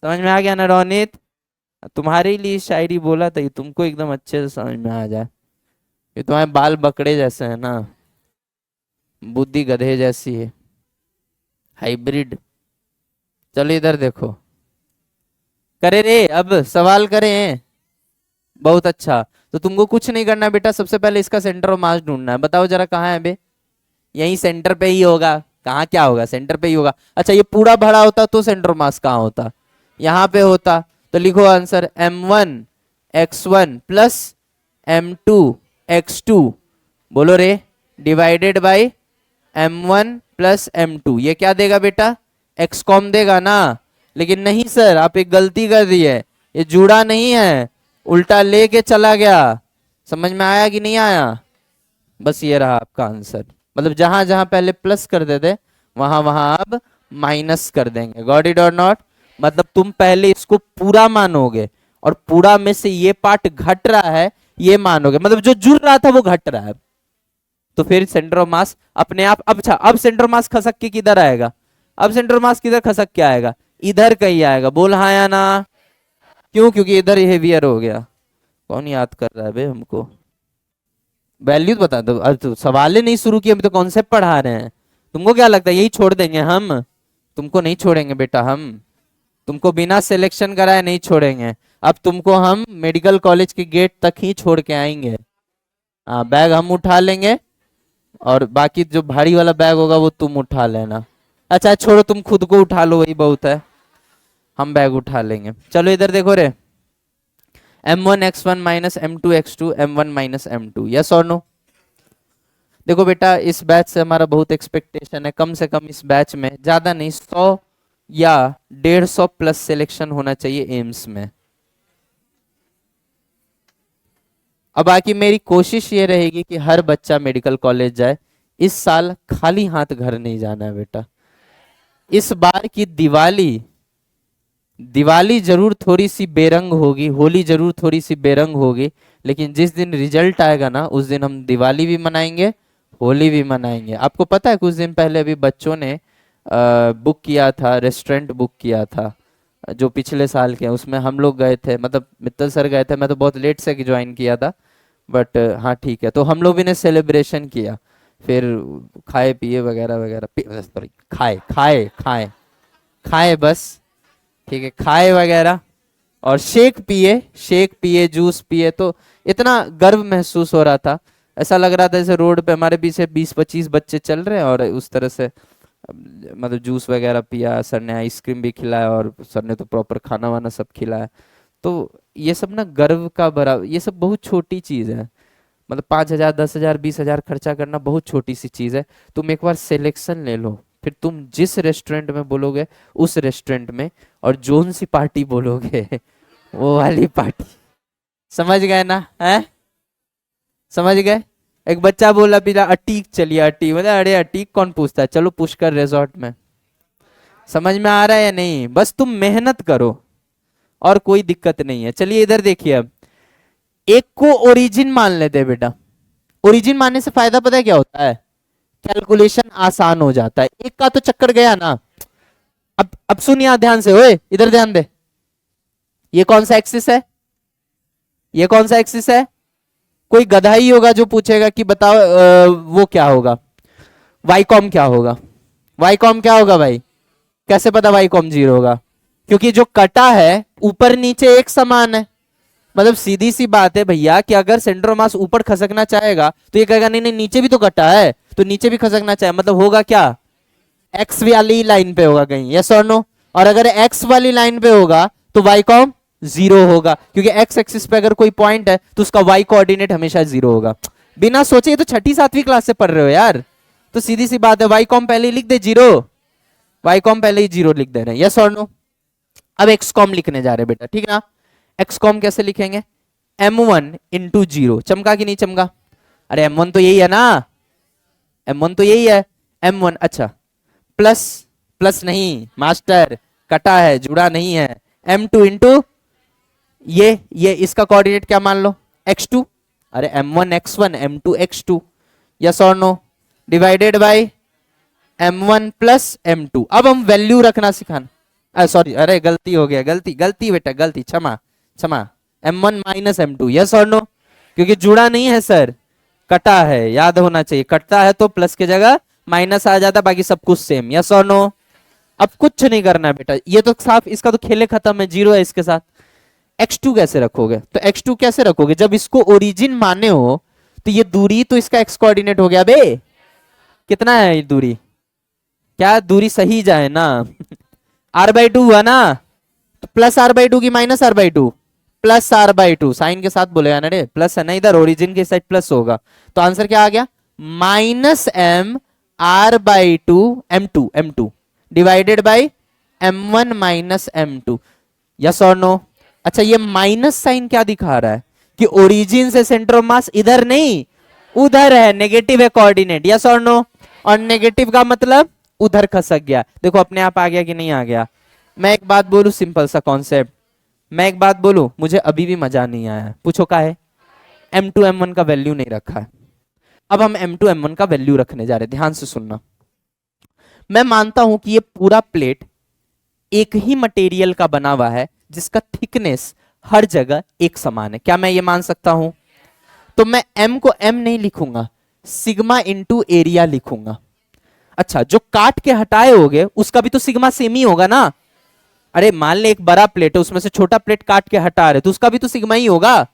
समझ में आ गया ना रोनित? तुम्हारे लिए शायरी बोला था, ये तुमको एकदम अच्छे से समझ में आ जाए। ये तुम्हारे बाल बकड़े जैसे है ना, बुद्धि गधे जैसी है, हाइब्रिड। चलो इधर देखो, करे रे, अब सवाल करें। बहुत अच्छा, तो तुमको कुछ नहीं करना बेटा, सबसे पहले इसका सेंटर ऑफ मास ढूंढना है। बताओ जरा कहाँ है बे? यही सेंटर पे ही होगा। कहाँ क्या होगा, सेंटर पे ही होगा। अच्छा ये पूरा भरा होता तो सेंटर ऑफ मास कहाँ होता? यहाँ पे होता। तो लिखो answer, m1 x1 plus m2 x2, बोलो रे, divided by m1 plus m2। ये क्या देगा बेटा? x कॉम देगा ना। लेकिन नहीं सर, आप एक गलती कर दी है, ये जुड़ा नहीं है, उल्टा लेके चला गया। समझ में आया कि नहीं आया? बस ये रहा आपका आंसर। मतलब जहां जहां पहले प्लस कर देते वहां वहां अब माइनस कर देंगे। गॉट इट और नॉट? मतलब तुम पहले इसको पूरा मानोगे और पूरा में से ये पार्ट घट रहा है ये मानोगे, मतलब जो जुड़ रहा था वो घट रहा है। तो फिर सेंटर ऑफ मास अपने आप, अब अच्छा, अब सेंटर ऑफ मास खसक के किधर आएगा? अब सेंटर ऑफ मास किधर खसक के आएगा? इधर कहीं आएगा। बोल हाँ या ना? क्यों? क्योंकि इधर हेवियर हो गया। कौन याद कर रहा है बे हमको? वैल्यू बता दो। अब तो सवाल नहीं शुरू किए, अभी तो कॉन्सेप्ट पढ़ा रहे हैं। तुमको क्या लगता है यही छोड़ देंगे हम? तुमको नहीं छोड़ेंगे बेटा हम, तुमको बिना सिलेक्शन कराए नहीं छोड़ेंगे। अब तुमको हम मेडिकल कॉलेज के गेट तक ही छोड़ के आएंगे। हाँ, बैग हम उठा लेंगे और बाकी जो भारी वाला बैग होगा वो तुम उठा लेना। अच्छा छोड़ो, तुम खुद को उठा लो, वही बहुत है, हम बैग उठा लेंगे। चलो इधर देखो रे, m1 x1 minus m2 x2 m1 minus m2, yes और नो? देखो बेटा, इस बैच से हमारा बहुत एक्सपेक्टेशन है, कम से कम इस बैच में ज्यादा नहीं 100 या 150 प्लस सिलेक्शन होना चाहिए एम्स में। अब बाकी मेरी कोशिश ये रहेगी कि हर बच्चा मेडिकल कॉलेज जाए। इस साल खाली हाथ घर नहीं जाना है बेटा। इस बार की दिवाली, दिवाली जरूर थोड़ी सी बेरंग होगी, होली जरूर थोड़ी सी बेरंग होगी, लेकिन जिस दिन रिजल्ट आएगा ना उस दिन हम दिवाली भी मनाएंगे, होली भी मनाएंगे। आपको पता है कुछ दिन पहले अभी बच्चों ने बुक किया था, रेस्टोरेंट बुक किया था जो पिछले साल के, उसमें हम लोग गए थे, मतलब मित्तल सर गए थे, मैं तो बहुत लेट से ज्वाइन किया था, बट हाँ ठीक है। तो हम लोग भी ने सेलिब्रेशन किया, फिर खाए पिए वगैरह वगैरह, सॉरी खाए खाए खाए खाए बस, ठीक है, खाए वगैरह, और शेक पिए जूस पिए, तो इतना गर्व महसूस हो रहा था। ऐसा लग रहा था जैसे रोड पे हमारे पीछे 20-25 बच्चे चल रहे हैं और उस तरह से मतलब जूस वगैरह पिया, सर ने आइसक्रीम भी खिलाया और सर ने तो प्रॉपर खाना वाना सब खिलाया। तो ये सब ना गर्व का भरा, ये सब बहुत छोटी चीज है। मतलब 5,000 10,000 20,000 खर्चा करना बहुत छोटी सी चीज है। तुम एक बार सिलेक्शन ले लो, फिर तुम जिस रेस्टोरेंट में बोलोगे उस रेस्टोरेंट में, और जोन सी पार्टी बोलोगे वो वाली पार्टी। समझ गए ना? है, समझ गए? एक बच्चा बोला बिना अटीक चलिए, अटीक मतलब अरे अटीक कौन पूछता है, चलो पुष्कर रिजॉर्ट में। समझ में आ रहा है या नहीं? बस तुम मेहनत करो और कोई दिक्कत नहीं है। चलिए इधर देखिए, अब एक को ओरिजिन मान लेते हैं बेटा। ओरिजिन मानने से फायदा पता है क्या होता है? कैलकुलेशन आसान हो जाता है। एक का तो चक्कर गया ना। अब सुनिए ध्यान से, ओए इधर ध्यान दे। ये कौन सा एक्सिस है? ये कौन सा एक्सिस है? कोई गधा ही होगा जो पूछेगा कि बताओ वो क्या होगा, वाईकॉम क्या होगा? वाईकॉम क्या होगा भाई? कैसे पता वाईकॉम 0 होगा? क्योंकि जो कटा है ऊपर नीचे एक समान है। मतलब सीधी सी बात है भैया कि अगर सेंटर मास ऊपर खसकना चाहेगा तो ये कहेगा नहीं नहीं नीचे भी तो कटा है, तो नीचे भी खसकना चाहे, मतलब होगा क्या? एक्स वाली लाइन पे होगा कहीं, यस और नो? और अगर एक्स वाली लाइन पे होगा तो वाईकॉम 0 होगा, क्योंकि एक्स एक्सिस पे अगर कोई पॉइंट है तो उसका वाई कोऑर्डिनेट हमेशा 0 होगा। बिना सोचे, ये तो छठी सातवीं क्लास से पढ़ रहे हो यार, तो सीधी सी बात है वाईकॉम पहले ही लिख दे 0। वाईकॉम पहले ही 0 लिख दे रहे हैं, यस और नो? अब एक्सकॉम लिखने जा रहे हैं बेटा, ठीक है ना? एक्सकॉम कैसे लिखेंगे? m1 इंटू 0, चमका कि नहीं चमका? अरे m1 तो यही है ना, m1 तो यही है, m1 अच्छा, प्लस, प्लस नहीं मास्टर, कटा है जुड़ा नहीं है, m2 इंटू ये इसका कोऑर्डिनेट क्या मान लो? x2। अरे m1 x1 m2 x2, yes और no? Divided by m1 plus m2। अब हम वैल्यू रखना सिखाना, सॉरी अरे गलती हो गया, गलती गलती बेटा गलती, क्षमा क्षमा। m1 माइनस m2, यस और नो? क्योंकि जुड़ा नहीं है सर, कटा है, याद होना चाहिए। कटता है तो प्लस की जगह माइनस आ जाता, बाकी सब कुछ सेम, यस और नो? अब कुछ नहीं करना है बेटा, ये तो साफ, इसका तो खेले खत्म है, 0 है इसके साथ। x2 कैसे रखोगे? तो x2 कैसे रखोगे जब इसको ओरिजिन माने हो? तो ये दूरी तो इसका x कोऑर्डिनेट हो गया बे। कितना है ये दूरी? क्या दूरी सही जाए ना r/2 हुआ ना, तो प्लस r/2 की minus r/2, plus r/2 sign के साथ बोलेगा ना रे, प्लस है ना इधर, ओरिजिन के साइड प्लस होगा, तो आंसर क्या आ गया? Minus m r/2 m2 divided by m1 minus m2, yes और नो? अच्छा ये माइनस साइन क्या दिखा रहा है? कि ओरिजिन से सेंटर ऑफ मास इधर नहीं उधर है, नेगेटिव है कोऑर्डिनेट, यस और नो? और नेगेटिव का मतलब उधर खसक गया। देखो अपने आप आ गया कि नहीं आ गया? मैं एक बात बोलूं, सिंपल सा कॉन्सेप्ट, मैं एक बात बोलूं, मुझे अभी भी मजा नहीं आया, पूछो का है? m2 m1 का वैल्यू नहीं रखा है। अब हम m2 m1 का वैल्यू रखने जा रहे हैं, ध्यान से सुनना। मैं मानता हूं कि ये पूरा प्लेट एक ही मटेरियल का बना हुआ है जिसका थिकनेस हर जगह एक समान है, क्या मैं ये मान सकता हूं? तो मैं m को m नहीं लिखूंगा, सिग्मा इंटू एरिया लिखूंगा। अच्छा जो काट के हटाए होगे उसका भी तो सिग्मा सेम ही होगा ना? अरे मान ले एक बड़ा प्लेट है, उसमें से छोटा प्लेट काट के हटा रहे तो उसका भी तो सिग्मा ही होगा।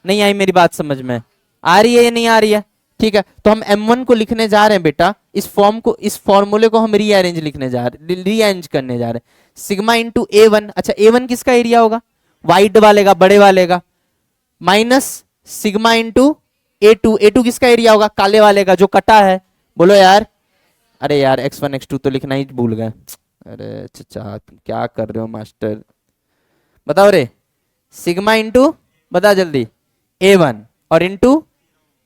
नहीं आई मेरी बात समझ में? आ रही है या नहीं आ रही है? ठीक है, तो हम m1 को लिखने जा रहे हैं बेटा, इस फॉर्म को, इस फॉर्मूले को हम रीअरेंज लिखने जा रहे, रीअरेंज करने जा रहे हैं। सिग्मा इंटू a1, अच्छा a1 किसका एरिया होगा? वाइड वाले का, बड़े वाले का, माइनस सिग्मा इंटू a2 किसका एरिया होगा? काले वाले का जो कटा है, बोलो यार। अरे यार x1 x2 तो लिखना ही भूल गए। अरे चचा क्या कर रहे हो मास्टर, बताओ रे। सिग्मा इंटू, बता जल्दी, a1 और इंटू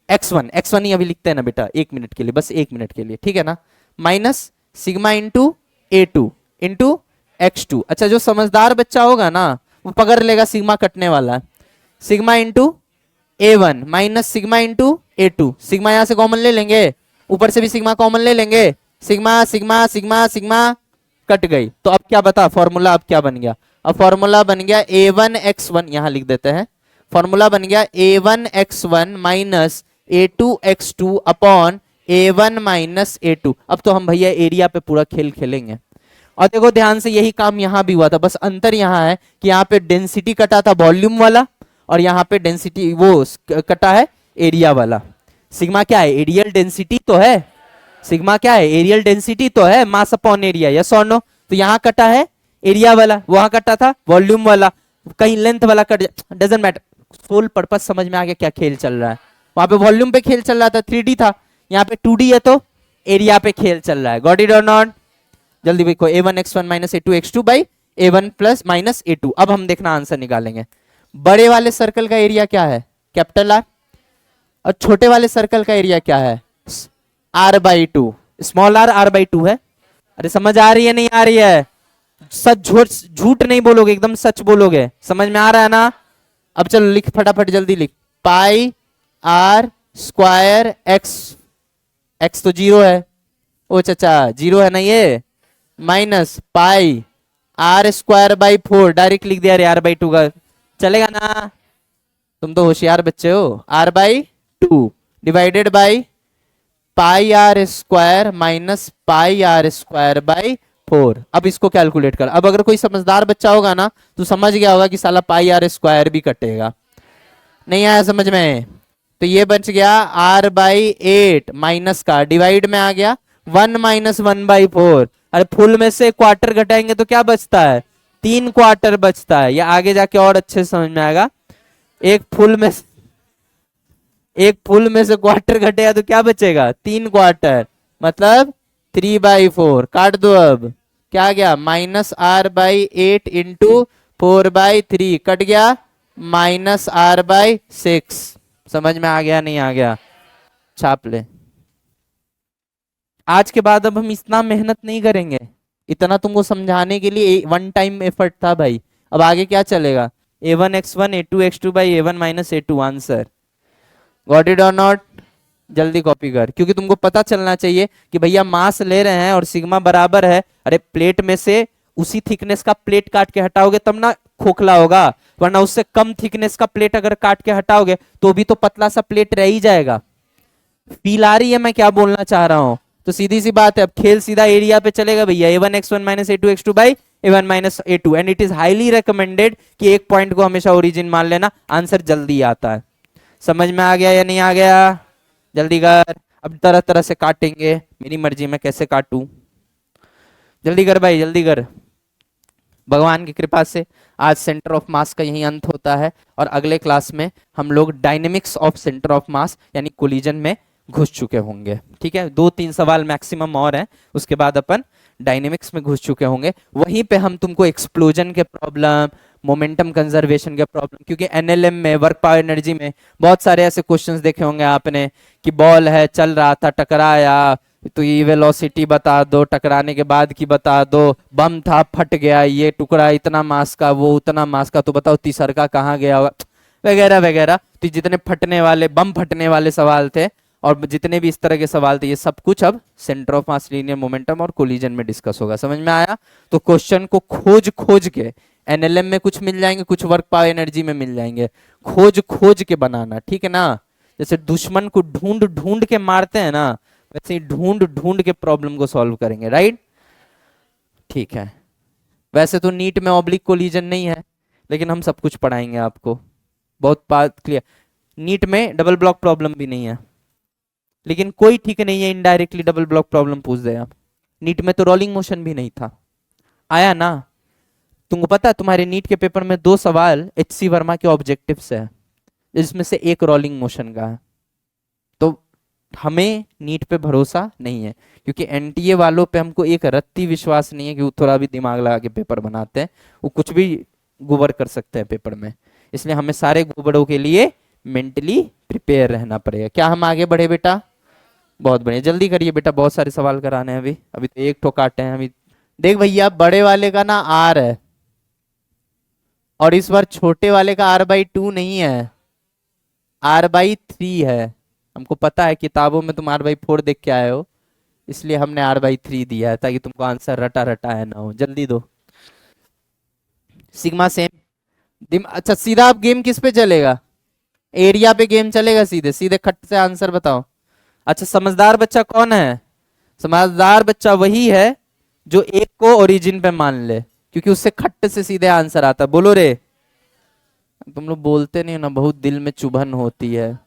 x1 ही अभी लिखते हैं ना बेटा, 1 मिनट के लिए, बस 1 मिनट के लिए, ठीक है ना? Minus sigma into a2 into x2। अच्छा जो समझदार बच्चा होगा ना वो पकड़ लेगा सिग्मा कटने वाला है। Sigma into a1 minus sigma into a2, sigma यहां से कॉमन ले लेंगे, ऊपर से भी सिग्मा कॉमन ले लेंगे, sigma sigma sigma sigma cut गई। तो अब क्या बता फॉर्मूला, अब क्या बन गया? अब फॉर्मूला बन गया a1 x1, यहां लिख देते हैं, फॉर्मूला बन गया a1 x1 minus a2 x2 upon a1 minus a2। अब तो हम भैया एरिया पे पूरा खेल खेलेंगे, और देखो ध्यान से यही काम यहां भी हुआ था, बस अंतर यहां है कि यहाँ पे डेंसिटी कटा था वॉल्यूम वाला और यहाँ पे डेंसिटी वो कटा है एरिया वाला। सिग्मा क्या है? एरियल डेंसिटी तो है। सिग्मा क्या है? एरियल डेंसिटी तो है, मास अपॉन एरिया, यस और नो? तो यहाँ कटा है एरिया वाला, वहां कटा था वॉल्यूम वाला, कहीं लेंथ वाला cut, doesn't matter. Sole purpose समझ में आ गया क्या खेल चल रहा है? वहां पे वॉल्यूम पे खेल चल रहा था, 3D था, यहाँ पे 2D है तो एरिया पे खेल चल रहा है। गॉट इट और नॉट? जल्दी देखो, a1x1 minus a2x2 by a1 plus minus a2। अब हम देखना आंसर निकालेंगे। बड़े वाले सर्कल का एरिया क्या है? Capital R. और छोटे वाले सर्कल का एरिया क्या है? r/2। स्मॉल r/2 है। अरे समझ आ रही है नहीं आ रही है? सच झूठ झूठ नहीं बोलोगे, एकदम सच बोलोगे। समझ में आ रहा है ना? अब चलो लिख फटाफट, जल्दी लिख। Pi r square x, x तो 0 है, ओ चाचा 0 है ना ये, minus pi r square by 4, direct लिख दिया r/2 का, चलेगा ना? तुम तो होशियार बच्चे हो। r/2 divided by pi r square minus pi r square by 4। अब इसको कैलकुलेट कर। अब अगर कोई समझदार बच्चा होगा ना तो समझ गया होगा कि साला पाई आर स्क्वायर भी कटेगा। नहीं आया समझ में? तो ये बच गया r/8 माइनस का डिवाइड में आ गया 1 माइनस 1/4। अरे फुल में से क्वार्टर घटाएंगे तो क्या बचता है? 3 क्वार्टर बचता है। या आगे जाके और अच्छे से समझ में आएगा। एक फुल में से क्वार्टर घटेगा तो क्या बचेगा? 3 क्वार्टर, मतलब 3/4। काट दो। अब क्या गया? -r/8 इंटू 4/3 कट गया -r/6। समझ में आ गया नहीं आ गया? छाप ले। आज के बाद अब हम इतना मेहनत नहीं करेंगे, इतना तुमको समझाने के लिए वन टाइम एफर्ट था भाई। अब आगे क्या चलेगा? a1x1 a2x2 by a1 minus a2 answer. Got it और नॉट? जल्दी कॉपी कर, क्योंकि तुमको पता चलना चाहिए कि भैया मास ले रहे हैं और सिग्मा बराबर है। अरे प्लेट में से उसी थिकनेस का प्लेट काट के हटाओगे तब ना खोखला होगा, वरना उससे कम थिकनेस का प्लेट अगर काट के हटाओगे तो भी तो पतला सा प्लेट रह ही जाएगा। फील आ रही है मैं क्या बोलना चाह रहा हूं? तो सीधी सी बात है, अब खेल सीधा एरिया पे चलेगा भैया। a1x1 minus a2x2 by a1 minus a2 and it is highly recommended कि एक पॉइंट को हमेशा ओरिजिन मान लेना, आंसर जल्दी आता है। समझ में आ गया या नहीं आ गया? जल्दी कर। अब तरह तरह से काटेंगे, मेरी मर्जी में कैसे काटूं। जल्दी कर भाई जल्दी कर। भगवान की कृपा से आज सेंटर ऑफ मास का यही अंत होता है और अगले क्लास में हम लोग डायनेमिक्स ऑफ सेंटर ऑफ मास यानी कोलिजन में घुस चुके होंगे। ठीक है, 2-3 सवाल मैक्सिमम और हैं, उसके बाद अपन डायनेमिक्स में घुस चुके होंगे। वहीं पे हम तुमको एक्सप्लोजन के प्रॉब्लम, मोमेंटम कंजर्वेशन के प्रॉब्लम, क्योंकि एनएलएम में वर्क पावर एनर्जी में बहुत सारे ऐसे क्वेश्चंस देखे होंगे आपने कि बॉल है चल रहा था टकराया तो ये वेलोसिटी बता दो, टकराने के बाद की बता दो, बम था फट गया, ये टुकड़ा इतना मास का वो उतना मास का, तो बताओ तीसरका कहाँ गया होगा, वगैरह वगैरह। तो जितने फटने वाले बम फटने वाले सवाल थे और जितने भी इस तरह के सवाल थे, ये सब कुछ अब centre of mass, linear momentum और कोलिजन में डिस्कस होगा। समझ में आया? तो क्वेश्चन को खोज खोज के, एनएलएम में कुछ मिल जाएंगे, कुछ वर्क पावर एनर्जी में मिल जाएंगे, खोज खोज के बनाना, ठीक है ना? जैसे दुश्मन को ढूंढ ढूंढ के मारते हैं ना, वैसे ही ढूंढ ढूंढ के प्रॉब्लम को सॉल्व करेंगे। राइट? ठीक है। वैसे तो नीट में ऑब्लिक कोलिजन नहीं है, लेकिन हम सब कुछ पढ़ाएंगे आपको। बहुत बात क्लियर। नीट में डबल ब्लॉक प्रॉब्लम भी नहीं है, लेकिन कोई ठीक नहीं है इनडायरेक्टली डबल ब्लॉक प्रॉब्लम पूछ दे आप। नीट में तो रोलिंग मोशन भी नहीं था, आया ना? तुमको पता है तुम्हारे नीट के पेपर में 2 सवाल एचसी वर्मा के ऑब्जेक्टिव्स है, जिसमें से एक रोलिंग मोशन का है। तो हमें नीट पे भरोसा नहीं है, क्योंकि एनटीए वालों पे हमको एक रत्ती विश्वास नहीं है कि वो थोड़ा भी दिमाग लगा के पेपर बनाते हैं, वो कुछ भी गुबर कर सकते हैं पेपर में। इसलिए हमें सारे गुबड़ों के लिए मेंटली प्रिपेयर रहना पड़ेगा। क्या हम आगे बढ़े बेटा? बहुत बढ़िया, जल्दी करिए बेटा, बहुत सारे सवाल कराने हैं अभी। अभी तो एक ठो काटे हैं अभी। देख भैया, बड़े वाले का ना आर है और इस बार छोटे वाले का r/2 नहीं है, r/3 है। हमको पता है किताबों में तुम r/4 देख के आए हो, इसलिए हमने r/3 दिया है ताकि तुमको आंसर रटा रटा है ना हो। जल्दी दो। Sigma same. अच्छा सीधा आप गेम किस पे चलेगा? एरिया पे गेम चलेगा सीधे सीधे, खट से आंसर बताओ। अच्छा समझदार बच्चा कौन है? समझदार बच्चा वही है जो एक को ओरिजिन पे मान ले, क्योंकि उससे खट्ट से सीधे आंसर आता है। बोलो रे, तुम लोग बोलते नहीं हो ना, बहुत दिल में चुभन होती है।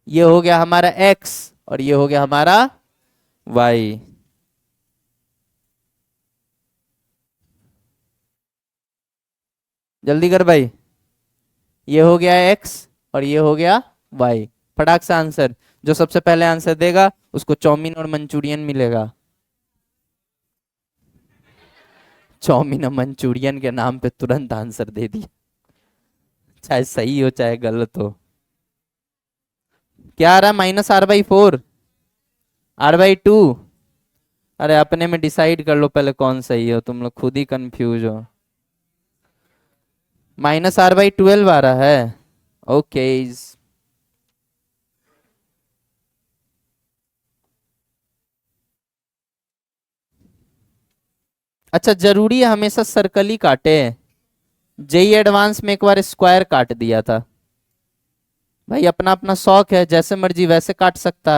ये हो गया हमारा x और ये हो गया हमारा y। जल्दी कर भाई, ये हो गया x और ये हो गया y। फटाक से आंसर, जो सबसे पहले आंसर देगा उसको चाउमीन और मंचूरियन मिलेगा। चाउमीन और मंचूरियन के नाम पे तुरंत आंसर दे दिया, चाहे सही हो चाहे गलत हो। क्या आ रहा है? -r/4, r/2। अरे अपने में डिसाइड कर लो पहले कौन सही हो, तुम लोग खुद ही कंफ्यूज हो। -r/12 आ रहा है। ओके, अच्छा जरूरी है हमेशा सर्कल ही काटे? जेई एडवांस में एक बार स्क्वायर काट दिया था भाई, अपना अपना शौक है, जैसे मर्जी वैसे काट सकता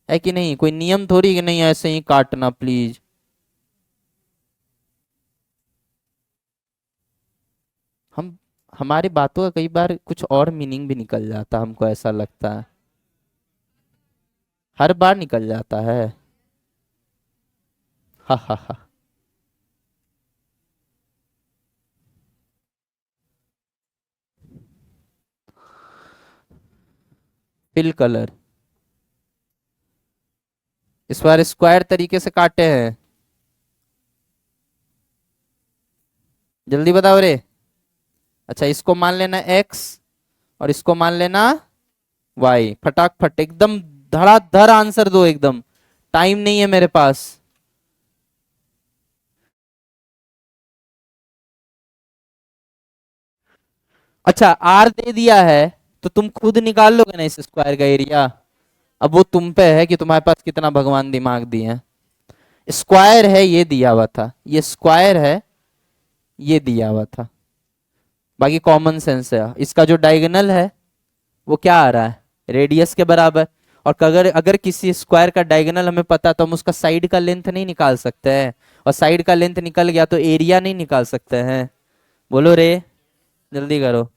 है कि नहीं? कोई नियम थोड़ी कि नहीं ऐसे ही काटना प्लीज। हम हमारी बातों का कई बार कुछ और मीनिंग भी निकल जाता, हमको ऐसा लगता है। हर बार निकल जाता है। हा हा हा। फिल कलर इस बार स्क्वायर तरीके से काटे हैं। जल्दी बताओ रे। अच्छा इसको मान लेना x और इसको मान लेना y। फटाक एकदम धड़ाधड़ आंसर दो, एकदम टाइम नहीं है मेरे पास। अच्छा r दे दिया है तो तुम खुद निकाल लोगे ना इस स्क्वायर का एरिया। अब वो तुम पे है कि तुम्हारे पास कितना भगवान दिमाग दिए हैं। स्क्वायर है ये दिया हुआ था, ये स्क्वायर है ये दिया हुआ था, बाकी कॉमन सेंस है। इसका जो डायगोनल है वो क्या आ रहा है? रेडियस के बराबर। और अगर अगर किसी स्क्वायर का डायगोनल हमें पता तो हम उसका साइड का लेंथ नहीं निकाल सकते हैं, और साइड का लेंथ निकल गया तो एरिया नहीं निकाल सकते हैं। बोलो रे, जल्दी करो।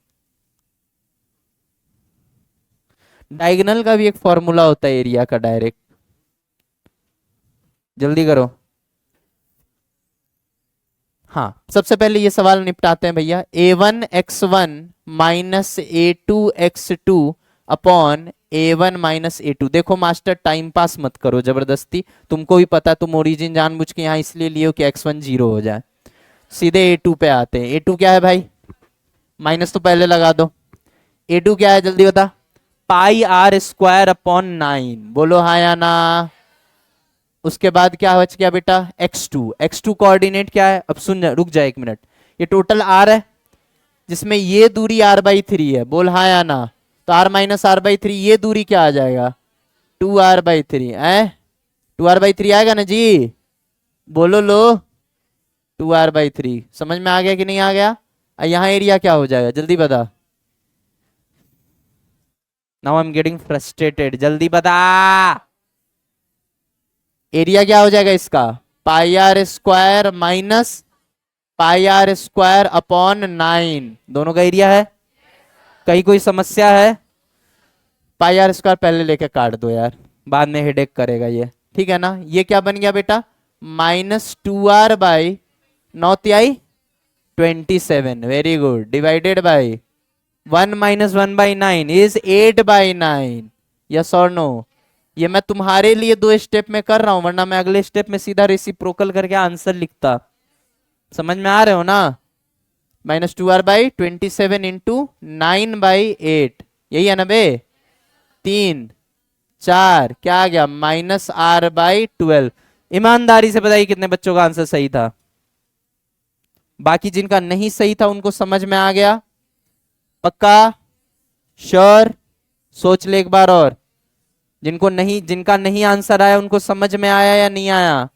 डायगोनल का भी एक फॉर्मूला होता है एरिया का डायरेक्ट। जल्दी करो। हाँ सबसे पहले ये सवाल निपटाते हैं भैया। a1x1 minus a2x2 upon a1 - a2। देखो मास्टर टाइम पास मत करो जबरदस्ती, तुमको भी पता, तुम ओरिजिन जानबूझ के यहाँ इसलिए लियो कि x1 0 हो जाए। सीधे a2 पे आते हैं। a2 क्या है भाई? माइनस तो पहले लगा दो। a2 क्या है जल्दी बता? πr² upon 9। बोलो हाँ या ना। उसके बाद क्या बच गया बेटा? x2। x2 कोऑर्डिनेट क्या है? अब सुन जा, रुक जा एक मिनट। ये टोटल r है जिसमें ये दूरी r/3 है। बोल हाँ या ना। तो r - r/3, ये दूरी क्या आ जाएगा? 2r/3 है। 2r/3 आएगा ना जी? बोलो लो। 2r/3 समझ में आ गया कि नहीं आ गया? यहाँ एरिया क्या हो जाएगा जल्दी बता। Now I am getting frustrated, जल्दी बता। एरिया क्या हो जाएगा इसका? πr² minus πr² upon 9। दोनों का एरिया है। कहीं कोई समस्या है? πr² पहले लेके काट दो यार, बाद में हेडेक करेगा ये। ठीक है ना? ये क्या बन गया बेटा? -2r/9 very good, divided by 1 - 1/9 is 8/9। Yes और नो? ये मैं तुम्हारे लिए 2 स्टेप में कर रहा हूं, वरना मैं अगले स्टेप में सीधा रेसिप्रोकल करके आंसर लिखता। समझ में आ रहे हो ना? -2r/27 इंटू 9/8, यही है ना बे? 3 4 क्या आ गया? -r/12। ईमानदारी से बताइए कितने बच्चों का आंसर सही था? बाकी जिनका नहीं सही था उनको समझ में आ गया? पक्का? श्योर? सोच ले एक बार और। जिनका नहीं आंसर आया उनको समझ में आया या नहीं आया?